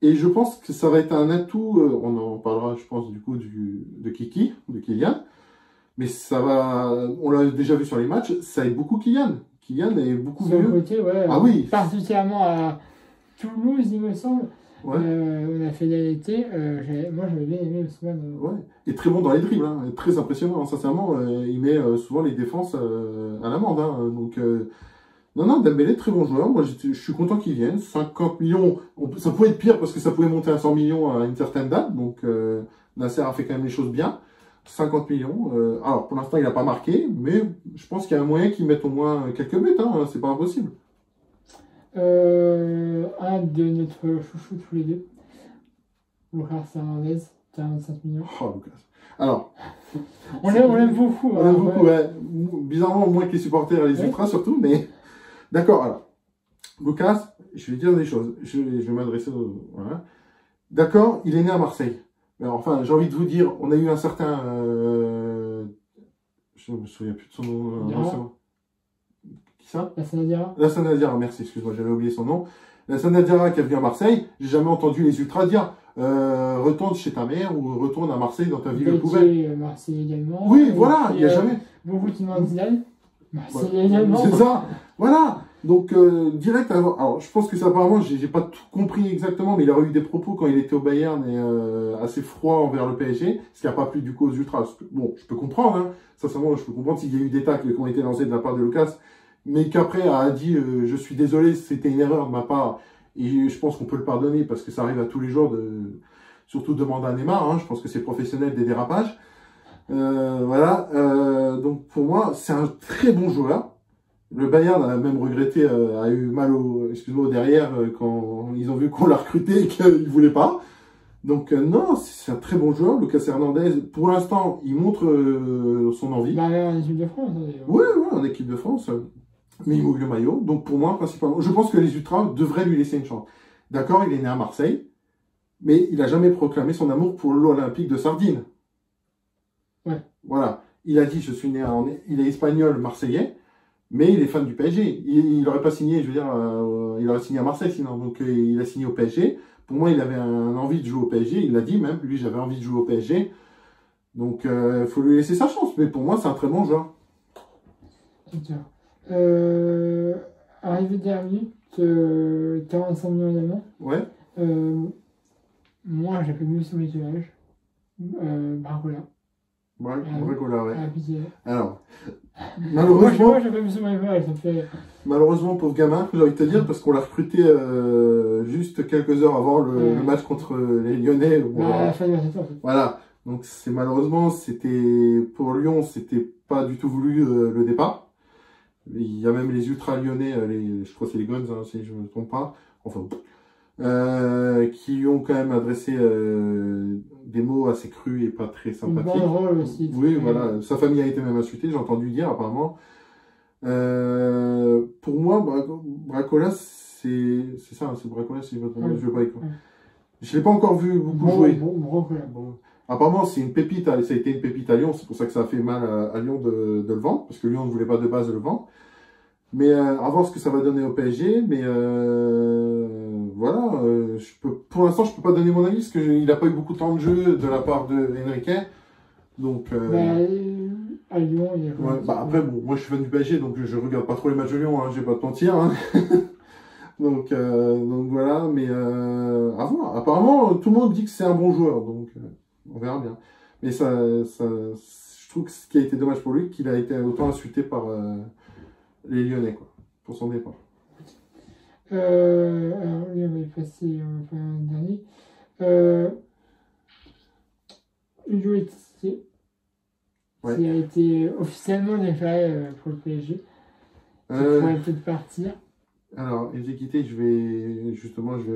Et je pense que ça va être un atout, on en parlera je pense du coup de Kiki, de Kylian. Mais ça va, on l'a déjà vu sur les matchs, ça aide beaucoup Kylian. Kylian est beaucoup mieux. Côté, ouais, ah oui. Particulièrement à Toulouse, il me semble. Ouais. On a fait l'été, moi j'avais bien aimé Ousmane. Ouais. Et très bon dans les dribbles, hein. Très impressionnant, sincèrement. Il met souvent les défenses à l'amende. Hein. Donc, non, Dembélé, très bon joueur. Moi je suis content qu'il vienne. 50 millions, ça pouvait être pire parce que ça pouvait monter à 100 millions à une certaine date. Donc Nasser a fait quand même les choses bien. 50 millions. Alors pour l'instant il n'a pas marqué, mais je pense qu'il y a un moyen qu'il mette au moins quelques buts. Hein. C'est pas impossible. Un de notre chouchou tous les deux, Lucas Hernandez, 45 millions. Oh, Lucas. Alors, On l'aime beaucoup. on aime beaucoup, ouais. Bizarrement, moins que les supporters et les ultras surtout, mais d'accord. Alors, Lucas, je vais dire des choses. Je vais m'adresser au. Voilà. D'accord, il est né à Marseille. Alors, enfin, j'ai envie de vous dire, on a eu un certain. Je ne me souviens plus de son nom. Qui ça? Lassana Diarra. Lassana Diarra, merci, excuse-moi, j'avais oublié son nom. Lassana Diarra qui est venu à Marseille, j'ai jamais entendu les ultras dire retourne chez ta mère ou retourne à Marseille dans ta ville de poubelle. Marseille également. Oui, voilà, il n'y a jamais. Beaucoup qui demandent Zidane. Marseille également. C'est ça, voilà. Donc, direct, alors je pense que ça apparemment, j'ai pas tout compris exactement, mais il aurait eu des propos quand il était au Bayern et assez froid envers le PSG, ce qui n'a pas plu du coup aux ultras. Bon, je peux comprendre, hein. Sincèrement, je peux comprendre s'il y a eu des tacles qui ont été lancés de la part de Lucas, mais qu'après a dit je suis désolé, c'était une erreur de ma part, et je pense qu'on peut le pardonner parce que ça arrive à tous les jours, surtout demander à Neymar, hein. Je pense que c'est professionnel des dérapages. Voilà, donc pour moi, c'est un très bon joueur. Le Bayern a même regretté, a eu mal au derrière quand ils ont vu qu'on l'a recruté et qu'il ne voulait pas. Donc non, c'est un très bon joueur. Lucas Hernandez, pour l'instant, il montre son envie. Bah, en équipe de France. Oui, en équipe de France. Mais il mouille le maillot. Donc pour moi, principalement, je pense que les Ultras devraient lui laisser une chance. D'accord, il est né à Marseille, mais il n'a jamais proclamé son amour pour l'Olympique de Sardine. Ouais. Voilà. Il a dit, je suis né il est espagnol, marseillais. Mais il est fan du PSG. Il n'aurait pas signé, je veux dire, il aurait signé à Marseille sinon. Donc il a signé au PSG. Pour moi, il avait envie de jouer au PSG. Il l'a dit même. Lui, j'avais envie de jouer au PSG. Donc il faut lui laisser sa chance. Mais pour moi, c'est un très bon joueur. Arrivé dernier, 45 millions d'amants. Ouais. Moi, j'ai fait mieux sur mes images. Barcola. Ouais, Barcola, ouais. Ah, alors, malheureusement, moi, j'ai pas mis sur mes images, ça fait... Malheureusement, pauvre gamin, j'ai envie de te dire, parce qu'on l'a recruté juste quelques heures avant le match contre les Lyonnais. À la fin de la saison, en fait. Voilà. Donc, malheureusement, c'était pour Lyon, c'était pas du tout voulu le départ. Il y a même les ultra lyonnais, je crois que c'est les Guns, hein, si je ne me trompe pas, enfin, qui ont quand même adressé des mots assez crus et pas très sympathiques. Une banderole aussi. Oui, voilà. Sa famille a été même insultée, j'ai entendu dire apparemment. Pour moi, Barcola, c'est ça, c'est Barcola, si je me trompe pas, je veux pas y croire. Je l'ai pas encore vu beaucoup jouer. Bon. Apparemment, c'est une pépite, ça a été une pépite à Lyon, c'est pour ça que ça a fait mal à Lyon de le vendre, parce que Lyon ne voulait pas de base le vendre. Mais à voir ce que ça va donner au PSG, mais voilà, pour l'instant, je peux pas donner mon avis, parce qu'il n'a pas eu beaucoup de temps de jeu de la part de Enrique. Donc, à Lyon, il y a après, bon, moi je suis fan du PSG, donc je regarde pas trop les matchs de Lyon, hein, je vais pas te mentir. Hein. donc voilà, mais à voir. Apparemment, tout le monde dit que c'est un bon joueur, donc on verra bien. Mais je trouve que ce qui a été dommage pour lui, qu'il a été autant insulté par les Lyonnais, quoi, pour son départ. Alors lui, on va y passer un dernier. Hugo Ekitike, qui a été officiellement déclaré pour le PSG. Il pourrait peut-être partir. Alors, Ekitike, je vais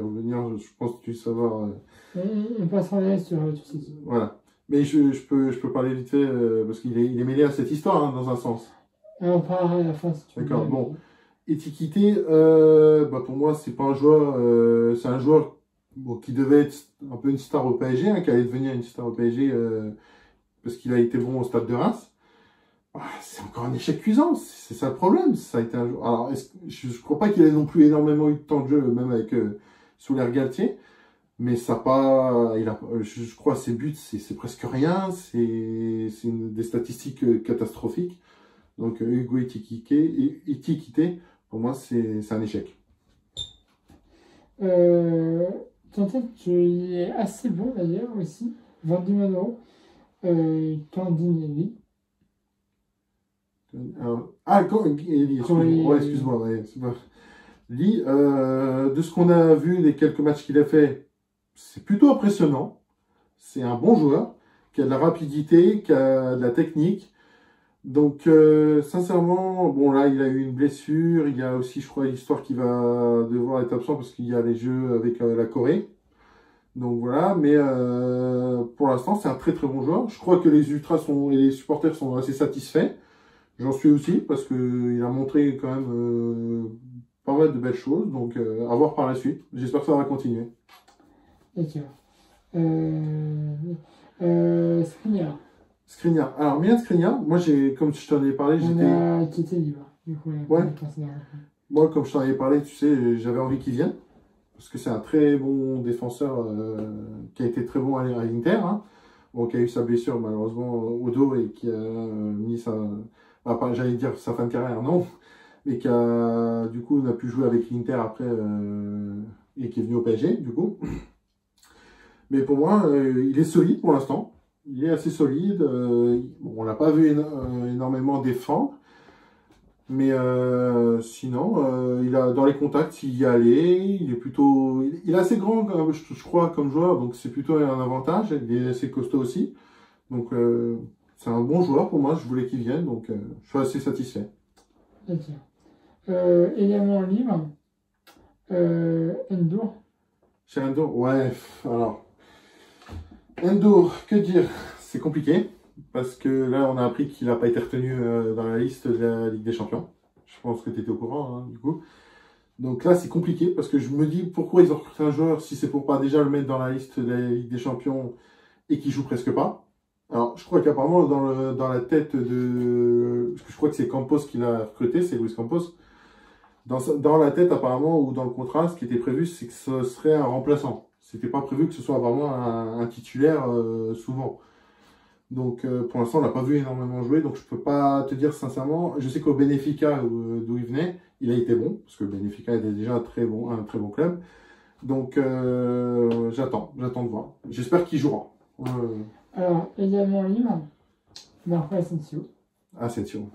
revenir, je pense que tu sais savoir. On passera là sur tout ça. Voilà. Mais je peux parler vite fait, parce qu'il est mêlé à cette histoire, hein, dans un sens. On parlera à la fin si tu veux. D'accord, bon. Ekitike, pour moi, c'est pas un joueur, c'est un joueur qui devait être un peu une star au PSG, hein, qui allait devenir une star au PSG, parce qu'il a été bon au stade de Reims. C'est encore un échec cuisant, c'est ça le problème. Ça a été un joueur. Alors, je crois pas qu'il ait non plus énormément eu de temps de jeu, même avec Souler Galtier. Mais ça pas, je crois, ses buts, c'est presque rien. C'est des statistiques catastrophiques. Donc, Hugo Ekitike, pour moi, c'est un échec. Ton tête, il est assez bon d'ailleurs aussi. 22 millions d'euros. Candine, excuse-moi, Lee, de ce qu'on a vu, les quelques matchs qu'il a fait, c'est plutôt impressionnant. C'est un bon joueur, qui a de la rapidité, qui a de la technique. Donc, sincèrement, bon là, il a eu une blessure. Il y a aussi, je crois, l'histoire qu'il va devoir être absent parce qu'il y a les Jeux avec la Corée. Donc voilà, mais pour l'instant, c'est un très très bon joueur. Je crois que les ultras et les supporters sont assez satisfaits. J'en suis aussi parce que il a montré quand même pas mal de belles choses. Donc à voir par la suite. J'espère que ça va continuer. D'accord. Skriniar. Skriniar. Alors, Milan Skriniar, moi, comme je t'en ai parlé, On a quitté libre. Du coup, on a Ouais. passé dans la fin. Moi, comme je t'en avais parlé, tu sais, j'avais envie qu'il vienne. Parce que c'est un très bon défenseur qui a été très bon à l'Inter. Hein. Bon, qui a eu sa blessure, malheureusement, au dos et qui a mis sa. J'allais dire sa fin de carrière, non. Mais qui a, du coup, n'a pu jouer avec l'Inter après et qui est venu au PSG, du coup. Mais pour moi, il est solide pour l'instant. Il est assez solide. Bon, on l'a pas vu énormément défendre. Mais sinon, il a, dans les contacts, il y allait. Il est plutôt. Il est assez grand, je crois, comme joueur. Donc c'est plutôt un avantage. Il est assez costaud aussi. Donc c'est un bon joueur pour moi. Je voulais qu'il vienne. Donc je suis assez satisfait. D'accord. Également libre. Endur. Chez Endur, ouais. Alors. Endur, que dire? C'est compliqué, parce que là, on a appris qu'il n'a pas été retenu dans la liste de la Ligue des Champions. Je pense que tu étais au courant, hein, du coup. Donc là, c'est compliqué, parce que je me dis, pourquoi ils ont recruté un joueur si c'est pour pas déjà le mettre dans la liste de la Ligue des Champions et qu'il joue presque pas? Alors, je crois qu'apparemment, dans la tête de... Parce que je crois que c'est Campos qui l'a recruté, c'est Luis Campos. Dans la tête, apparemment, ou dans le contrat, ce qui était prévu, c'est que ce serait un remplaçant. C'était pas prévu que ce soit vraiment un titulaire souvent. Donc pour l'instant, on l'a pas vu énormément jouer, donc je peux pas te dire sincèrement. Je sais qu'au Benfica, d'où il venait, il a été bon, parce que le Benfica était déjà un très bon club. Donc j'attends de voir. J'espère qu'il jouera. Alors, également libre. Marco Asensio. Asensio.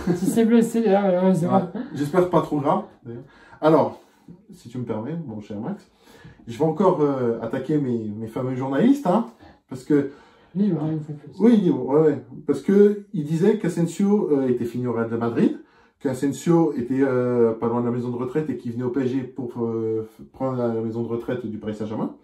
Il s'est blessé là, malheureusement. Ouais. J'espère pas trop grave. Alors, si tu me permets, mon cher Max, je vais encore attaquer mes fameux journalistes, hein, parce que... Libre, hein, c'est plus. Oui, libre, ouais. Parce que il disait qu'Asensio était fini au Real de Madrid, qu'Asensio était pas loin de la maison de retraite et qu'il venait au PSG pour prendre la maison de retraite du Paris Saint-Germain.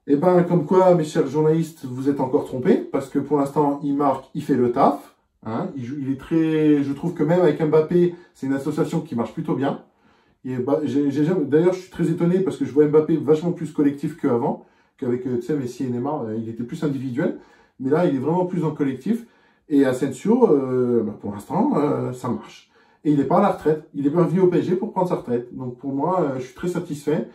Et ben, comme quoi, mes chers journalistes, vous êtes encore trompés, parce que pour l'instant, il marque, il fait le taf. Hein, il est très... Je trouve que même avec Mbappé, c'est une association qui marche plutôt bien. D'ailleurs, je suis très étonné parce que je vois Mbappé vachement plus collectif qu'avant, qu'avec Messi et Neymar. Il était plus individuel, mais là, il est vraiment plus en collectif. Et Asensio, pour l'instant, ça marche. Et il n'est pas à la retraite. Il est pas venu au PSG pour prendre sa retraite. Donc pour moi, je suis très satisfait.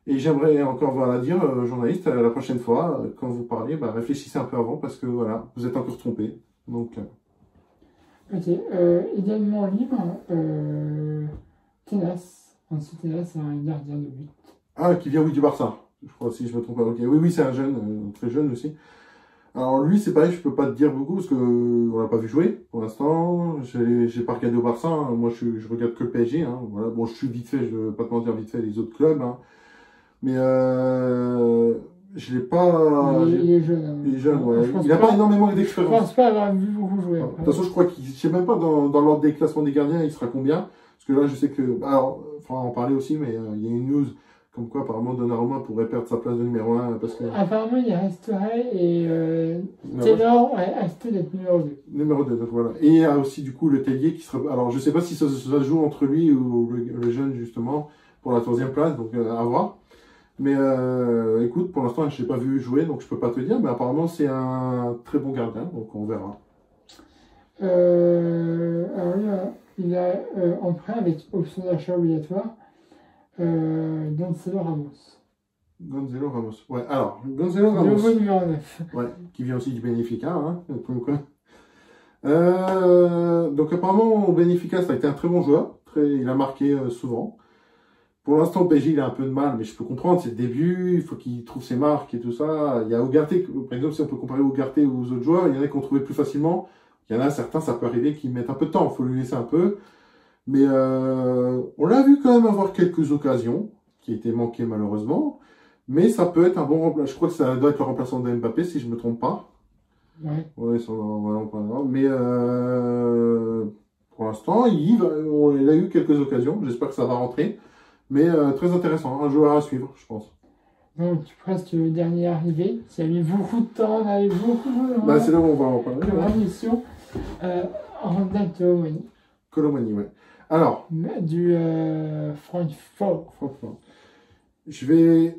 Et j'aimerais encore dire, journaliste, la prochaine fois, quand vous parlez, réfléchissez un peu avant parce que voilà, vous êtes encore trompé. Donc... Ok, également libre, Tenas. Ensuite, Tenas, c'est un gardien de but. Ah, qui vient, oui, du Barça. Je crois, si je me trompe pas. Ok, oui, c'est un jeune, très jeune aussi. Alors lui, c'est pareil, je peux pas te dire beaucoup parce que on l'a pas vu jouer pour l'instant. J'ai pas regardé au Barça. Hein. Moi, je regarde que le PSG. Hein. Voilà. Bon, je suis vite fait, je vais pas te mentir, vite fait les autres clubs. Hein. Mais je l'ai pas. Il est jeune. Hein. Il est jeune, ouais. Il n'a pas énormément d'expérience. Je pense pas avoir vu beaucoup jouer. De toute façon, je crois qu'il, je sais même pas dans l'ordre des classements des gardiens, il sera combien. Parce que là, je sais que, alors, il faudra en parler aussi, mais il y a une news comme quoi apparemment Donnarumma pourrait perdre sa place de numéro 1 parce que... Apparemment, il resterait et Taylor restait d'être numéro 2. Numéro 2, donc voilà. Et il y a aussi du coup le Tellier qui sera... Alors, je sais pas si ça se joue entre lui ou le jeune justement pour la 3e place, donc à voir. Mais écoute, pour l'instant, je l'ai pas vu jouer, donc je peux pas te dire, mais apparemment c'est un très bon gardien, donc on verra. Alors il a en prêt avec option d'achat obligatoire Gonzalo Ramos. Gonzalo Ramos. Ouais, alors, Gonzalo Ramos. Nouveau numéro 9. Ouais, qui vient aussi du Benfica, hein, comme quoi. Donc apparemment, au Benfica, ça a été un très bon joueur. Il a marqué souvent. Pour l'instant, au PSG, il a un peu de mal, mais je peux comprendre, c'est le début, il faut qu'il trouve ses marques et tout ça. Il y a Ugarte, par exemple, si on peut comparer Ugarte aux autres joueurs, il y en a qui ont trouvé plus facilement. Il y en a certains, ça peut arriver, qui mettent un peu de temps, il faut lui laisser un peu. Mais on l'a vu quand même avoir quelques occasions, qui étaient manquées malheureusement. Mais ça peut être un bon remplaçant. Je crois que ça doit être le remplaçant de Mbappé, si je ne me trompe pas. Ouais. Ouais, ça, on va en parler. Mais pour l'instant, il a eu quelques occasions. J'espère que ça va rentrer. Mais très intéressant, un joueur à suivre, je pense. Donc, presque le dernier arrivé, qui a mis beaucoup de temps, on avait beaucoup Bah, c'est là où on va en parler. de mission. Randall Colomani. Colomani, ouais. Alors, Du Francfort. Francfort. Je vais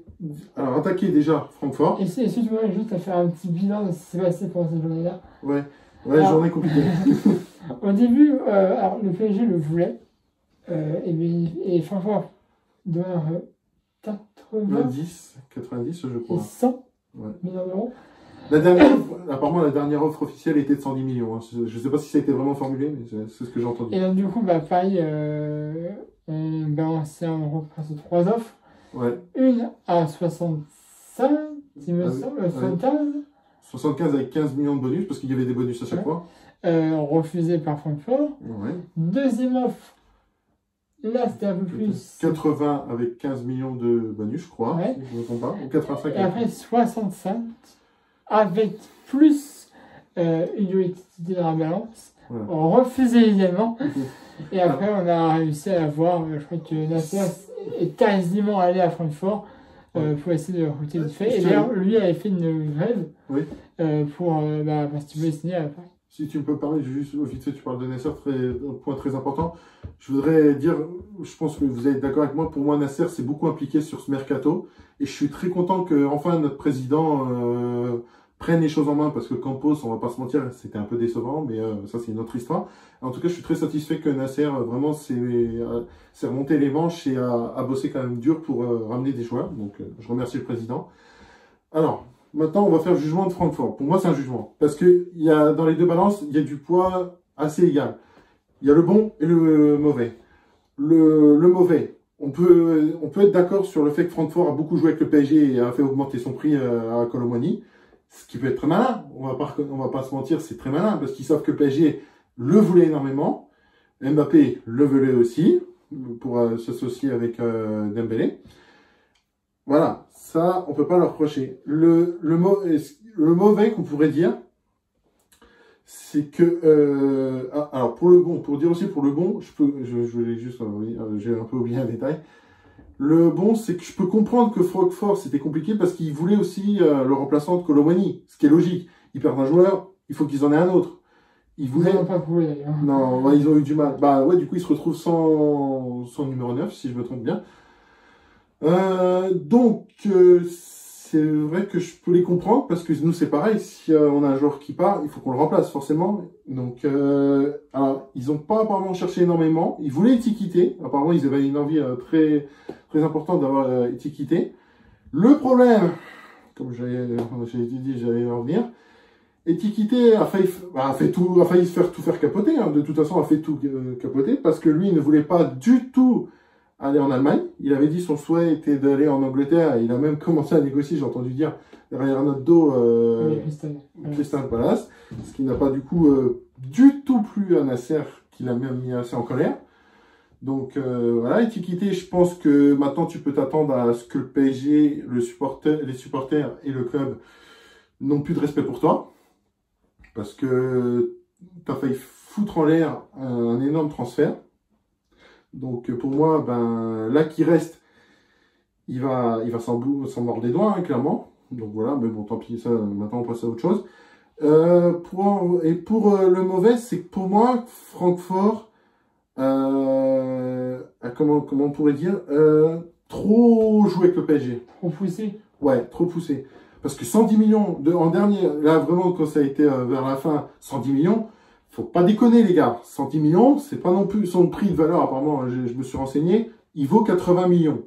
attaquer déjà Francfort. Et si tu voudrais juste faire un petit bilan de ce qui s'est passé pendant cette journée-là. Ouais, alors, journée compliquée. Au début, alors, le PSG le voulait. Et Francfort doit 90, je crois. Et 100 ouais. millions d'euros. Apparemment, la dernière offre officielle était de 110 millions. Hein. Je ne sais pas si ça a été vraiment formulé, mais c'est ce que j'ai entendu. Et donc, du coup, Paris ont balancé en gros presque 3 offres. Ouais. Une à 65, il me semble, 75. 75 avec 15 millions de bonus, parce qu'il y avait des bonus à chaque fois. Refusé par Francfort. Ouais. Deuxième offre, là c'était un peu plus. 80 avec 15 millions de bonus, je crois, ouais. si je ne me trompe pas. Ou 85. Et après 65, avec plus une utilité dans la balance. Voilà. On refusait également. Et après, on a réussi à avoir, je crois que Nasser est quasiment allé à Francfort pour essayer de recruter vite fait. Et d'ailleurs, lui avait fait une grève parce qu'il voulait signer à Paris. Si tu me peux parler, juste vite fait, tu parles de Nasser, un point très important. Je voudrais dire, je pense que vous êtes d'accord avec moi, pour moi, Nasser s'est beaucoup impliqué sur ce mercato. Et je suis très content que enfin notre président prenne les choses en main, parce que Campos, on va pas se mentir, c'était un peu décevant, mais ça c'est une autre histoire. En tout cas, je suis très satisfait que Nasser vraiment s'est remonté les manches et a bossé quand même dur pour ramener des joueurs. Donc je remercie le président. Alors, maintenant on va faire le jugement de Francfort. Pour moi c'est un jugement, parce que dans les deux balances, il y a du poids assez égal. Il y a le bon et le mauvais. Le mauvais, on peut être d'accord sur le fait que Francfort a beaucoup joué avec le PSG et a fait augmenter son prix à Colomani. Ce qui peut être très malin, on va pas se mentir, c'est très malin, parce qu'ils savent que le PSG le voulait énormément, Mbappé le voulait aussi, pour s'associer avec Dembélé. Voilà, ça, on peut pas leur reprocher. Le mauvais qu'on pourrait dire, c'est que... alors, pour dire aussi pour le bon, je voulais juste... j'ai un peu oublié un détail. Le bon, c'est que je peux comprendre que Francfort, c'était compliqué parce qu'ils voulaient aussi le remplaçant de Colomani, ce qui est logique. Ils perdent un joueur, il faut qu'ils en aient un autre. Ils n'ont pas trouvé d'ailleurs. Non, ouais, ils ont eu du mal. Bah ouais, du coup, ils se retrouvent sans numéro 9, si je me trompe bien. Donc, c'est vrai que je peux les comprendre parce que nous, c'est pareil. Si on a un joueur qui part, il faut qu'on le remplace, forcément. Donc, alors, ils n'ont pas apparemment cherché énormément. Ils voulaient étiqueter. Apparemment, ils avaient une envie très, très importante d'avoir étiqueté. Le problème, comme j'ai dit, j'allais en venir. Étiqueté a failli tout faire capoter. Hein. De toute façon, a fait tout capoter parce que lui, il ne voulait pas du tout aller en Allemagne. Il avait dit son souhait était d'aller en Angleterre. Il a même commencé à négocier, j'ai entendu dire, derrière notre dos, Crystal Palace. Ce qui n'a pas du coup du tout plu à Nasser, qui l'a même mis assez en colère. Donc voilà, étiqueté, je pense que maintenant tu peux t'attendre à ce que le PSG, les supporters et le club n'ont plus de respect pour toi. Parce que tu as failli foutre en l'air un énorme transfert. Donc pour moi, là qui reste, il va s'en mordre les doigts, hein, clairement. Donc voilà, mais bon, tant pis, ça, maintenant on passe à autre chose. Pour le mauvais, c'est que pour moi, Francfort, comment on pourrait dire, trop joué avec le PSG. Trop poussé. Ouais, trop poussé. Parce que 110 millions, en dernier, là vraiment quand ça a été vers la fin, 110 millions, faut pas déconner les gars. 110 millions, c'est pas non plus son prix de valeur, apparemment, je me suis renseigné, il vaut 80 millions.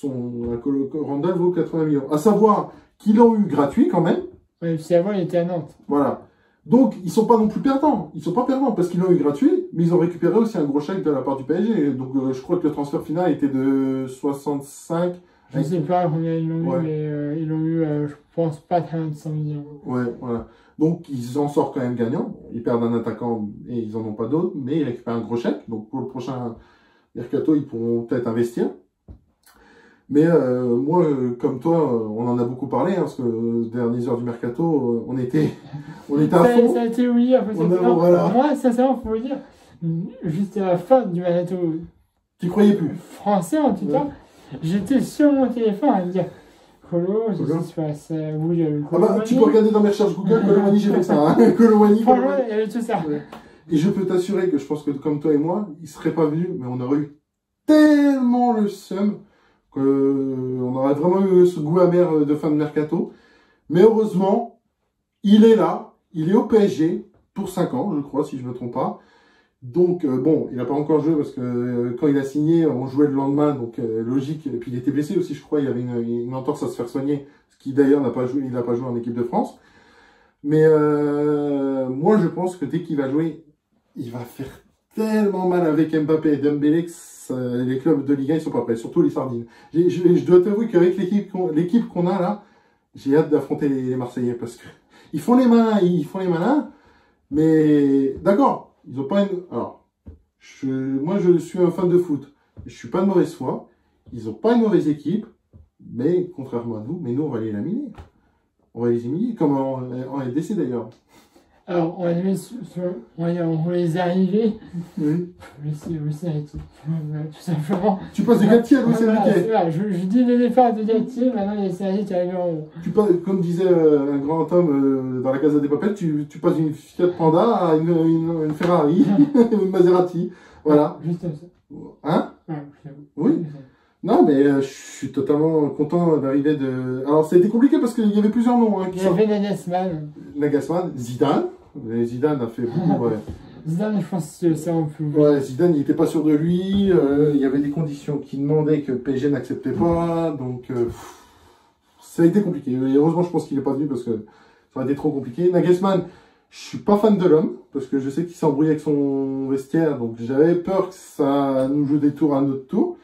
Randall vaut 80 millions. À savoir qu'ils l'ont eu gratuit quand même. Ouais, puis avant il était à Nantes. Voilà. Donc ils sont pas non plus perdants. Ils sont pas perdants parce qu'ils l'ont eu gratuit, mais ils ont récupéré aussi un gros chèque de la part du PSG. Donc je crois que le transfert final était de 65. Je sais pas combien ils l'ont eu, mais ils l'ont eu, je pense, pas très loin de 100 millions. Ouais, voilà. Donc, ils en sortent quand même gagnants. Ils perdent un attaquant et ils n'en ont pas d'autres, mais ils récupèrent un gros chèque. Donc, pour le prochain mercato, ils pourront peut-être investir. Mais moi, comme toi, on en a beaucoup parlé, hein, parce que dernières heures du mercato, on était à fond. Ça a été oui, un peu Voilà. Moi, sincèrement, faut vous dire, juste à la fin du mercato Tu croyais plus? français, en tout cas, j'étais sur mon téléphone à me dire Colo, je sais ce qui se passe. Oui, ah bah, tu peux regarder dans mes recherches Google, Colomani, j'ai fait ça. Hein. Colomani, franchement, il y avait tout ça. Ouais. Et je peux t'assurer que je pense que comme toi et moi, il serait pas venu, mais on aurait eu tellement le seum qu'on aurait vraiment eu ce goût amer de fin de mercato. Mais heureusement, il est là, il est au PSG pour 5 ans, je crois, si je me trompe pas. Donc, bon, il n'a pas encore joué parce que quand il a signé, on jouait le lendemain, donc logique. Et puis il était blessé aussi, je crois, il y avait une entorse à se faire soigner, ce qui d'ailleurs n'a pas joué, il n'a pas joué en équipe de France. Mais moi, je pense que dès qu'il va jouer, il va faire tellement mal avec Mbappé et Dembélé que les clubs de Ligue 1 ils sont pas prêts, surtout les Sardines. Je dois t'avouer qu'avec l'équipe qu'on a là, j'ai hâte d'affronter les Marseillais parce que ils font les malins, mais d'accord, ils ont pas une. Alors, moi je suis un fan de foot, je suis pas de mauvaise foi, ils ont pas une mauvaise équipe, mais contrairement à nous, on va les laminer. On va les éliminer, comme en LDC d'ailleurs. Alors, on les est arrivés. Oui. Tout simplement. Tu passes de Galtier à Luis Enrique. Je dis le départ de Galtier, maintenant il y a Sergi qui arrive en haut. Tu passes, comme disait un grand homme dans la Casa des Papel, tu passes d'une Fiat Panda à une Ferrari, une Maserati. Voilà. Juste ça. Hein? Ouais, oui. Non, mais je suis totalement content d'arriver de... Alors, ça a été compliqué parce qu'il y avait plusieurs noms. Hein, il y avait Nagelsmann. Nagelsmann, Zidane. Zidane a fait beaucoup, ouais. Zidane, je pense que c'est un peu... Ouais, Zidane, il n'était pas sûr de lui. Il y avait des conditions qui demandaient que PSG n'acceptait pas. Donc, ça a été compliqué. Et heureusement, je pense qu'il n'est pas venu parce que ça aurait été trop compliqué. Nagelsmann, je suis pas fan de l'homme parce que je sais qu'il s'est embrouillé avec son vestiaire. Donc, j'avais peur que ça nous joue des tours à notre tour.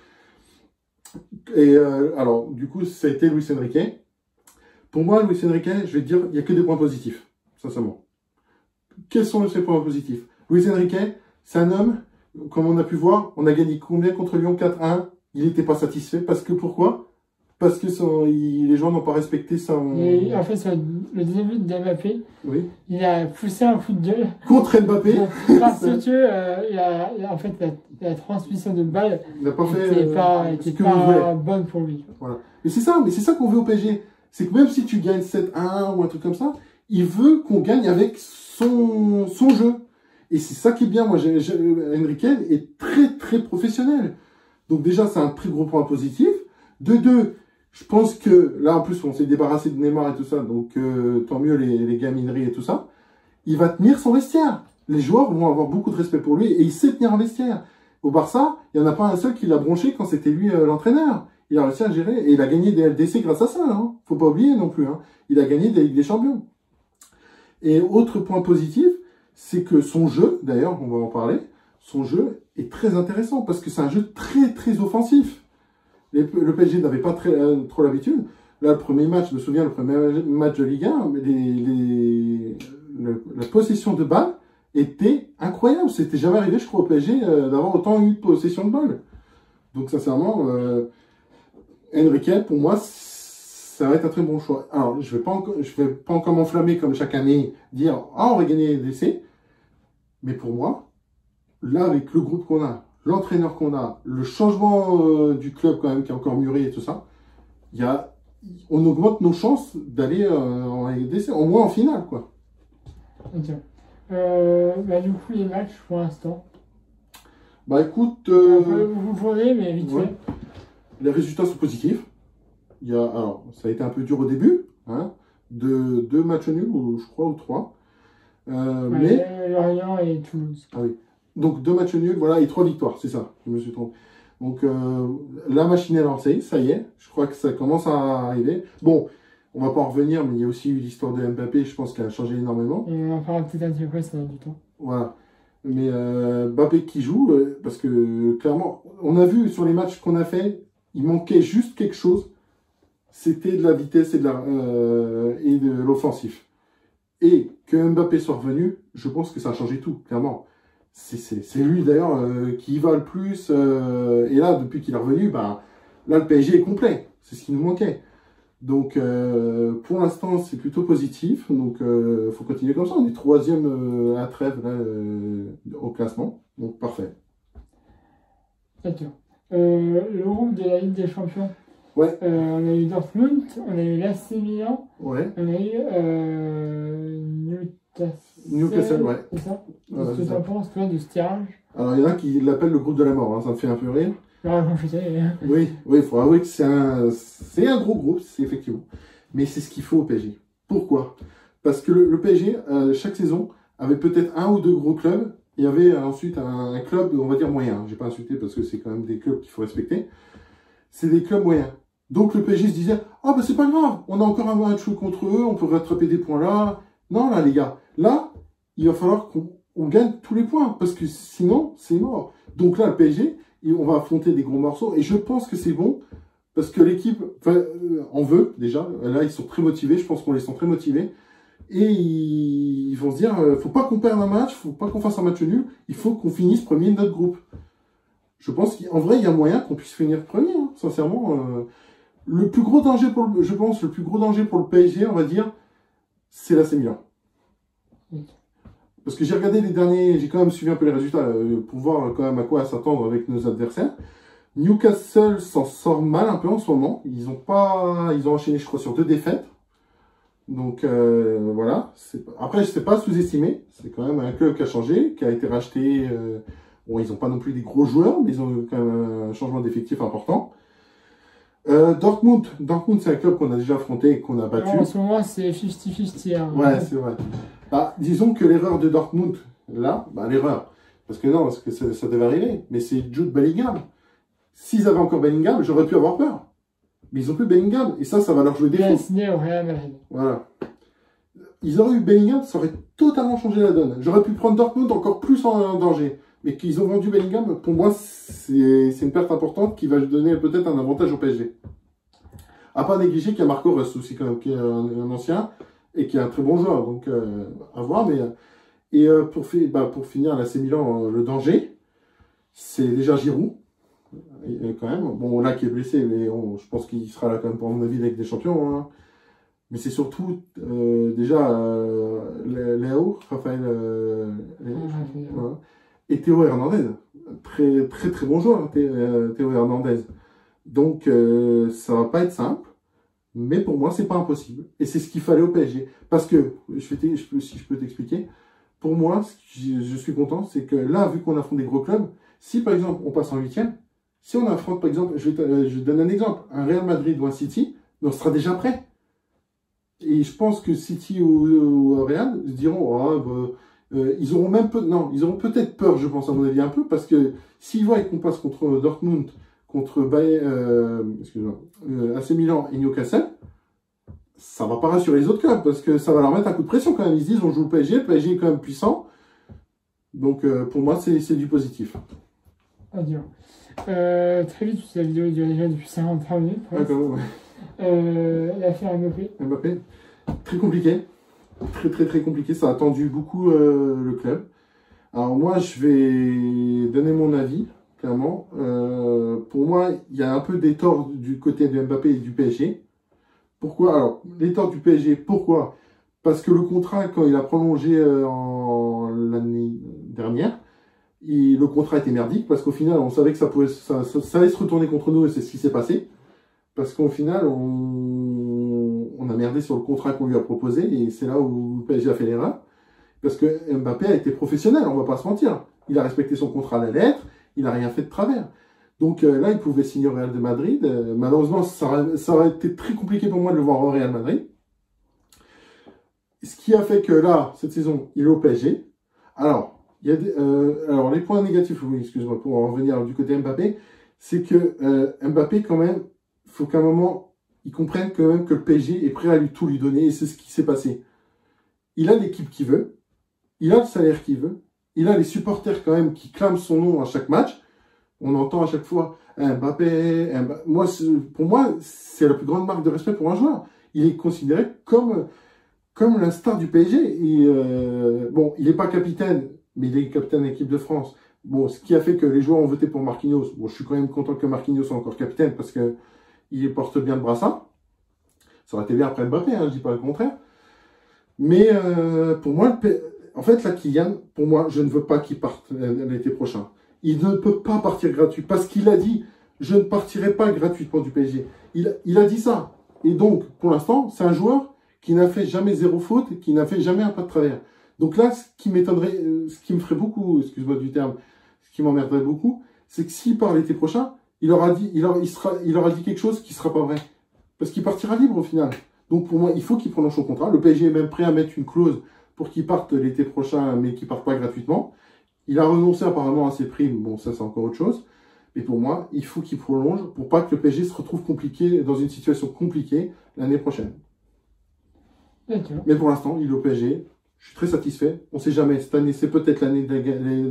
Et alors, du coup, ça a été Luis Enrique. Pour moi, Luis Enrique, je vais te dire, il n'y a que des points positifs, sincèrement. Quels sont ces points positifs? Luis Enrique, c'est un homme, comme on a pu voir, on a gagné combien contre Lyon? 4-1. Il n'était pas satisfait. Parce que pourquoi? Parce que les joueurs n'ont pas respecté son... Et en fait, sur le début de Mbappé, oui. Il a poussé un coup de gueule. Contre Mbappé. Parce que, en fait, la transmission de balle n'était pas bonne pour lui. Voilà. Mais c'est ça qu'on veut au PSG. C'est que même si tu gagnes 7-1 ou un truc comme ça, il veut qu'on gagne avec son jeu. Et c'est ça qui est bien. Moi, Enrique est très, très professionnel. Donc déjà, c'est un très gros point positif. De deux, je pense que, là, en plus, on s'est débarrassé de Neymar et tout ça, donc tant mieux les gamineries et tout ça. Il va tenir son vestiaire. Les joueurs vont avoir beaucoup de respect pour lui et il sait tenir un vestiaire. Au Barça, il n'y en a pas un seul qui l'a bronché quand c'était lui l'entraîneur. Il a réussi à gérer et il a gagné des LDC grâce à ça. Hein. Faut pas oublier non plus. Hein. Il a gagné des Ligues des Champions. Et autre point positif, c'est que son jeu, d'ailleurs, on va en parler, son jeu est très intéressant parce que c'est un jeu très, très offensif. Le PSG n'avait pas trop l'habitude. Là, le premier match, je me souviens, le premier match de Ligue 1, la possession de balle était incroyable. C'était jamais arrivé, je crois, au PSG d'avoir autant eu de possession de balle. Donc, sincèrement, Enrique, pour moi, ça va être un très bon choix. Alors, je vais pas encore m'enflammer comme chaque année, dire « Ah, on va gagner des essais ». Mais pour moi, là, avec le groupe qu'on a, l'entraîneur qu'on a, le changement du club quand même qui est encore mûri et tout ça, on augmente nos chances d'aller en LDC, au moins en finale, quoi. Ok. Du coup, les matchs pour l'instant. Bah écoute... vous voulez, mais vite fait. Les résultats sont positifs. Alors, ça a été un peu dur au début, hein, deux matchs nuls, je crois, ou 3. Mais Lorient et Toulouse. Ah oui. Donc 2 matchs nuls, voilà, et 3 victoires, c'est ça, je me suis trompé. Donc la machine est lancée, ça y est, je crois que ça commence à arriver. Bon, on va pas en revenir, mais il y a aussi eu l'histoire de Mbappé, je pense qu'elle a changé énormément. Et on en parlera peut-être un petit peu, ça va du temps. Voilà. Mais Mbappé qui joue, parce que clairement, on a vu sur les matchs qu'on a fait, il manquait juste quelque chose, c'était de la vitesse et de l'offensif. Et que Mbappé soit revenu, je pense que ça a changé tout, clairement. C'est lui d'ailleurs qui y va le plus. Et là, depuis qu'il est revenu, bah, Là, le PSG est complet. C'est ce qui nous manquait. Donc, pour l'instant, c'est plutôt positif. Donc, il faut continuer comme ça. On est troisième à trêve là, au classement. Donc, parfait. D'accord. Le groupe de la Ligue des Champions. Ouais. On a eu Dortmund, on a eu l'AC Milan, Ouais. on a eu Newcastle, ouais. C'est ça? Voilà, Qu'est-ce que tu en penses, toi, de ce tirage? Alors, il y en a qui l'appellent le groupe de la mort. Hein. Ça me fait un peu rire. Oui, il faut avouer que c'est un gros groupe, c'est effectivement. Mais c'est ce qu'il faut au PSG. Pourquoi? Parce que le PSG, chaque saison, avait peut-être un ou deux gros clubs. Il y avait ensuite un club, on va dire, moyen. Je n'ai pas insulté parce que c'est quand même des clubs qu'il faut respecter. C'est des clubs moyens. Donc le PSG se disait, ah ben c'est pas grave, on a encore un match contre eux, on peut rattraper des points là. Non, là les gars, là, il va falloir qu'on gagne tous les points, parce que sinon, c'est mort. Donc là, le PSG, on va affronter des gros morceaux, et je pense que c'est bon, parce que l'équipe en veut, déjà. Là, ils sont très motivés, je pense qu'on les sent très motivés. Et ils vont se dire, faut pas qu'on perde un match, faut pas qu'on fasse un match nul, il faut qu'on finisse premier de notre groupe. Je pense qu'en vrai, il y a moyen qu'on puisse finir premier, hein, sincèrement. Le plus gros danger pour le PSG, on va dire, c'est l'AC Milan. Parce que j'ai regardé les derniers, j'ai quand même suivi un peu les résultats pour voir quand même à quoi s'attendre avec nos adversaires. Newcastle s'en sort mal un peu en ce moment. Ils ont enchaîné, je crois, sur 2 défaites. Donc voilà. Après, je ne sais pas sous-estimer. C'est quand même un club qui a changé, qui a été racheté. Bon, ils n'ont pas non plus des gros joueurs, mais ils ont quand même un changement d'effectif important. Dortmund, c'est un club qu'on a déjà affronté et qu'on a battu. En ce moment, c'est 50-50. Hein. Ouais, c'est vrai. Bah, disons que l'erreur de Dortmund, là, l'erreur, parce que ça devait arriver, mais c'est Jude Bellingham. S'ils avaient encore Bellingham, j'aurais pu avoir peur. Mais ils n'ont plus Bellingham, et ça va leur jouer des Il a fous. signé au Real Madrid. Voilà. Ils auraient eu Bellingham, ça aurait totalement changé la donne. J'aurais pu prendre Dortmund encore plus en danger. Mais qu'ils ont vendu Bellingham, pour moi, c'est une perte importante qui va donner peut-être un avantage au PSG. À pas négliger qu'il y a Marco Reus aussi, quand même, qui est un ancien et qui est un très bon joueur. Donc, à voir. Pour finir, l'AC Milan, le danger, c'est déjà Giroud, quand même. Bon, là, qui est blessé, mais je pense qu'il sera là quand même pour mon avis avec des champions. Hein. Mais c'est surtout, déjà, Léo, Raphaël, voilà. Et Théo Hernandez, très très très bon joueur, Théo Hernandez. Donc ça va pas être simple, mais pour moi c'est pas impossible. Et c'est ce qu'il fallait au PSG. Parce que, si je peux t'expliquer, pour moi, je suis content, c'est que là, vu qu'on affronte des gros clubs, si par exemple on passe en 8e, si on affronte par exemple, je donne un exemple, un Real Madrid ou un City, on sera déjà prêt. Et je pense que City ou Real se diront, ils auront peut-être peur, je pense, à mon avis, un peu, parce que s'ils voient qu'on passe contre Dortmund, contre AC Milan et Newcastle, ça va pas rassurer les autres clubs, parce que ça va leur mettre un coup de pression quand même. Ils se disent, on joue le PSG est quand même puissant. Donc, pour moi, c'est du positif. Adieu. Très vite, la vidéo dure déjà depuis 53 minutes. Ah, quand même, ouais. L'affaire Mbappé. Mbappé, très compliqué. Très très très compliqué, ça a tendu beaucoup le club. Alors moi je vais donner mon avis, clairement. Pour moi, il y a un peu des torts du côté de Mbappé et du PSG. Pourquoi? Alors, les torts du PSG, pourquoi? Parce que le contrat, quand il a prolongé l'année dernière, le contrat était merdique, parce qu'au final, on savait que ça allait se retourner contre nous, et c'est ce qui s'est passé. Parce qu'au final, on a merdé sur le contrat qu'on lui a proposé, et c'est là où le PSG a fait l'erreur. Parce que Mbappé a été professionnel, on va pas se mentir. Il a respecté son contrat à la lettre, il n'a rien fait de travers. Donc là, il pouvait signer au Real de Madrid. Malheureusement, ça aurait été très compliqué pour moi de le voir au Real Madrid. Ce qui a fait que là, cette saison, il est au PSG. Alors, alors les points négatifs, oui, excuse-moi, pour en revenir du côté Mbappé, c'est que Mbappé, quand même, il faut qu'à un moment, il comprenne quand même que le PSG est prêt à tout lui donner, et c'est ce qui s'est passé. Il a l'équipe qu'il veut, il a le salaire qu'il veut, il a les supporters quand même qui clament son nom à chaque match. On entend à chaque fois Mbappé. Pour moi, c'est la plus grande marque de respect pour un joueur. Il est considéré comme la star du PSG. Et, bon, il n'est pas capitaine, mais il est capitaine de l'équipe de France. Bon, ce qui a fait que les joueurs ont voté pour Marquinhos. Bon, je suis quand même content que Marquinhos soit encore capitaine parce que il porte bien le brassard. Ça aurait été bien après Mbappé, hein, je dis pas le contraire. Mais pour moi, en fait, là, Kylian, pour moi, je ne veux pas qu'il parte l'été prochain. Il ne peut pas partir gratuit parce qu'il a dit, je ne partirai pas gratuitement du PSG. Il a dit ça. Et donc, pour l'instant, c'est un joueur qui n'a fait jamais zéro faute, qui n'a fait jamais un pas de travers. Donc là, ce qui m'étonnerait, ce qui me ferait beaucoup, excuse-moi du terme, ce qui m'emmerderait beaucoup, c'est que s'il part l'été prochain, il aura dit quelque chose qui sera pas vrai. Parce qu'il partira libre au final. Donc pour moi, il faut qu'il prolonge son contrat. Le PSG est même prêt à mettre une clause pour qu'il parte l'été prochain, mais qu'il parte pas gratuitement. Il a renoncé apparemment à ses primes. Bon, ça c'est encore autre chose. Mais pour moi, il faut qu'il prolonge pour pas que le PSG se retrouve compliqué, dans une situation compliquée l'année prochaine. Mais pour l'instant, il est au PSG. Je suis très satisfait. On ne sait jamais. Cette année, c'est peut-être l'année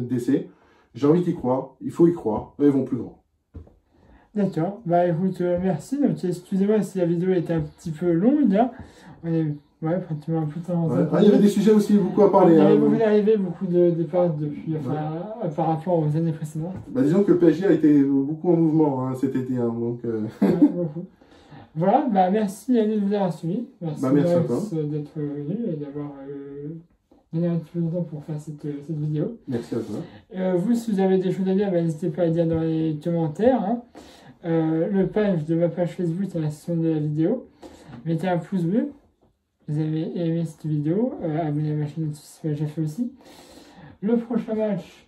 d'essai. J'ai envie d'y croire. Il faut y croire. Eux, ils vont plus grand. D'accord. Bah écoute, merci. Donc, excusez-moi si la vidéo était un petit peu longue. Hein. On est pratiquement un peu de temps. Il y avait des sujets aussi beaucoup à parler. Il y avait beaucoup d'arrivées, beaucoup de départs depuis, par rapport aux années précédentes. Bah, disons que le PSG a été beaucoup en mouvement cet été. Hein, donc, beaucoup. Voilà, bah merci à nous de vous avoir suivis. Merci, merci à toi d'être venu et d'avoir donné un petit peu de temps pour faire cette vidéo. Merci à toi. Vous, si vous avez des choses à dire, bah, n'hésitez pas à dire dans les commentaires. Hein. Le page de ma page Facebook dans la section de la vidéo. Mettez un pouce bleu. Vous avez aimé cette vidéo. Abonnez-vous à ma chaîne si j'ai fait aussi. Le prochain match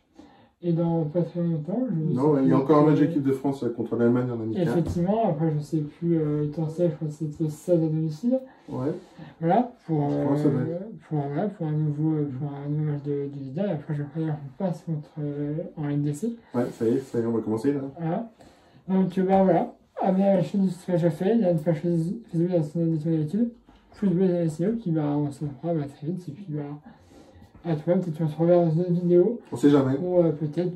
est dans pas très longtemps. Non, il y a encore un match d'équipe de France contre l'Allemagne en amical. Effectivement, après je ne sais plus le temps c'est, je crois que c'était 16 à domicile. Ouais. Voilà, pour un nouveau match de leader. Et après je crois qu'on passe en LDC. Ouais, ça y est, on va commencer là. Voilà. Donc voilà, abonnez à la chaîne de ce que j'ai fait. Il y a une page Facebook dans son édition d'habitude. Football et SEO qui on se revoit très vite. Et puis à toi, peut-être qu'on se reverra dans une autre vidéo. On sait jamais. Ou peut-être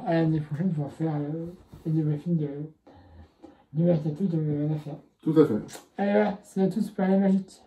à l'année prochaine pour faire les débriefings du mercato de l'affaire. Tout à fait. Allez voilà, c'est à tous pour la magique.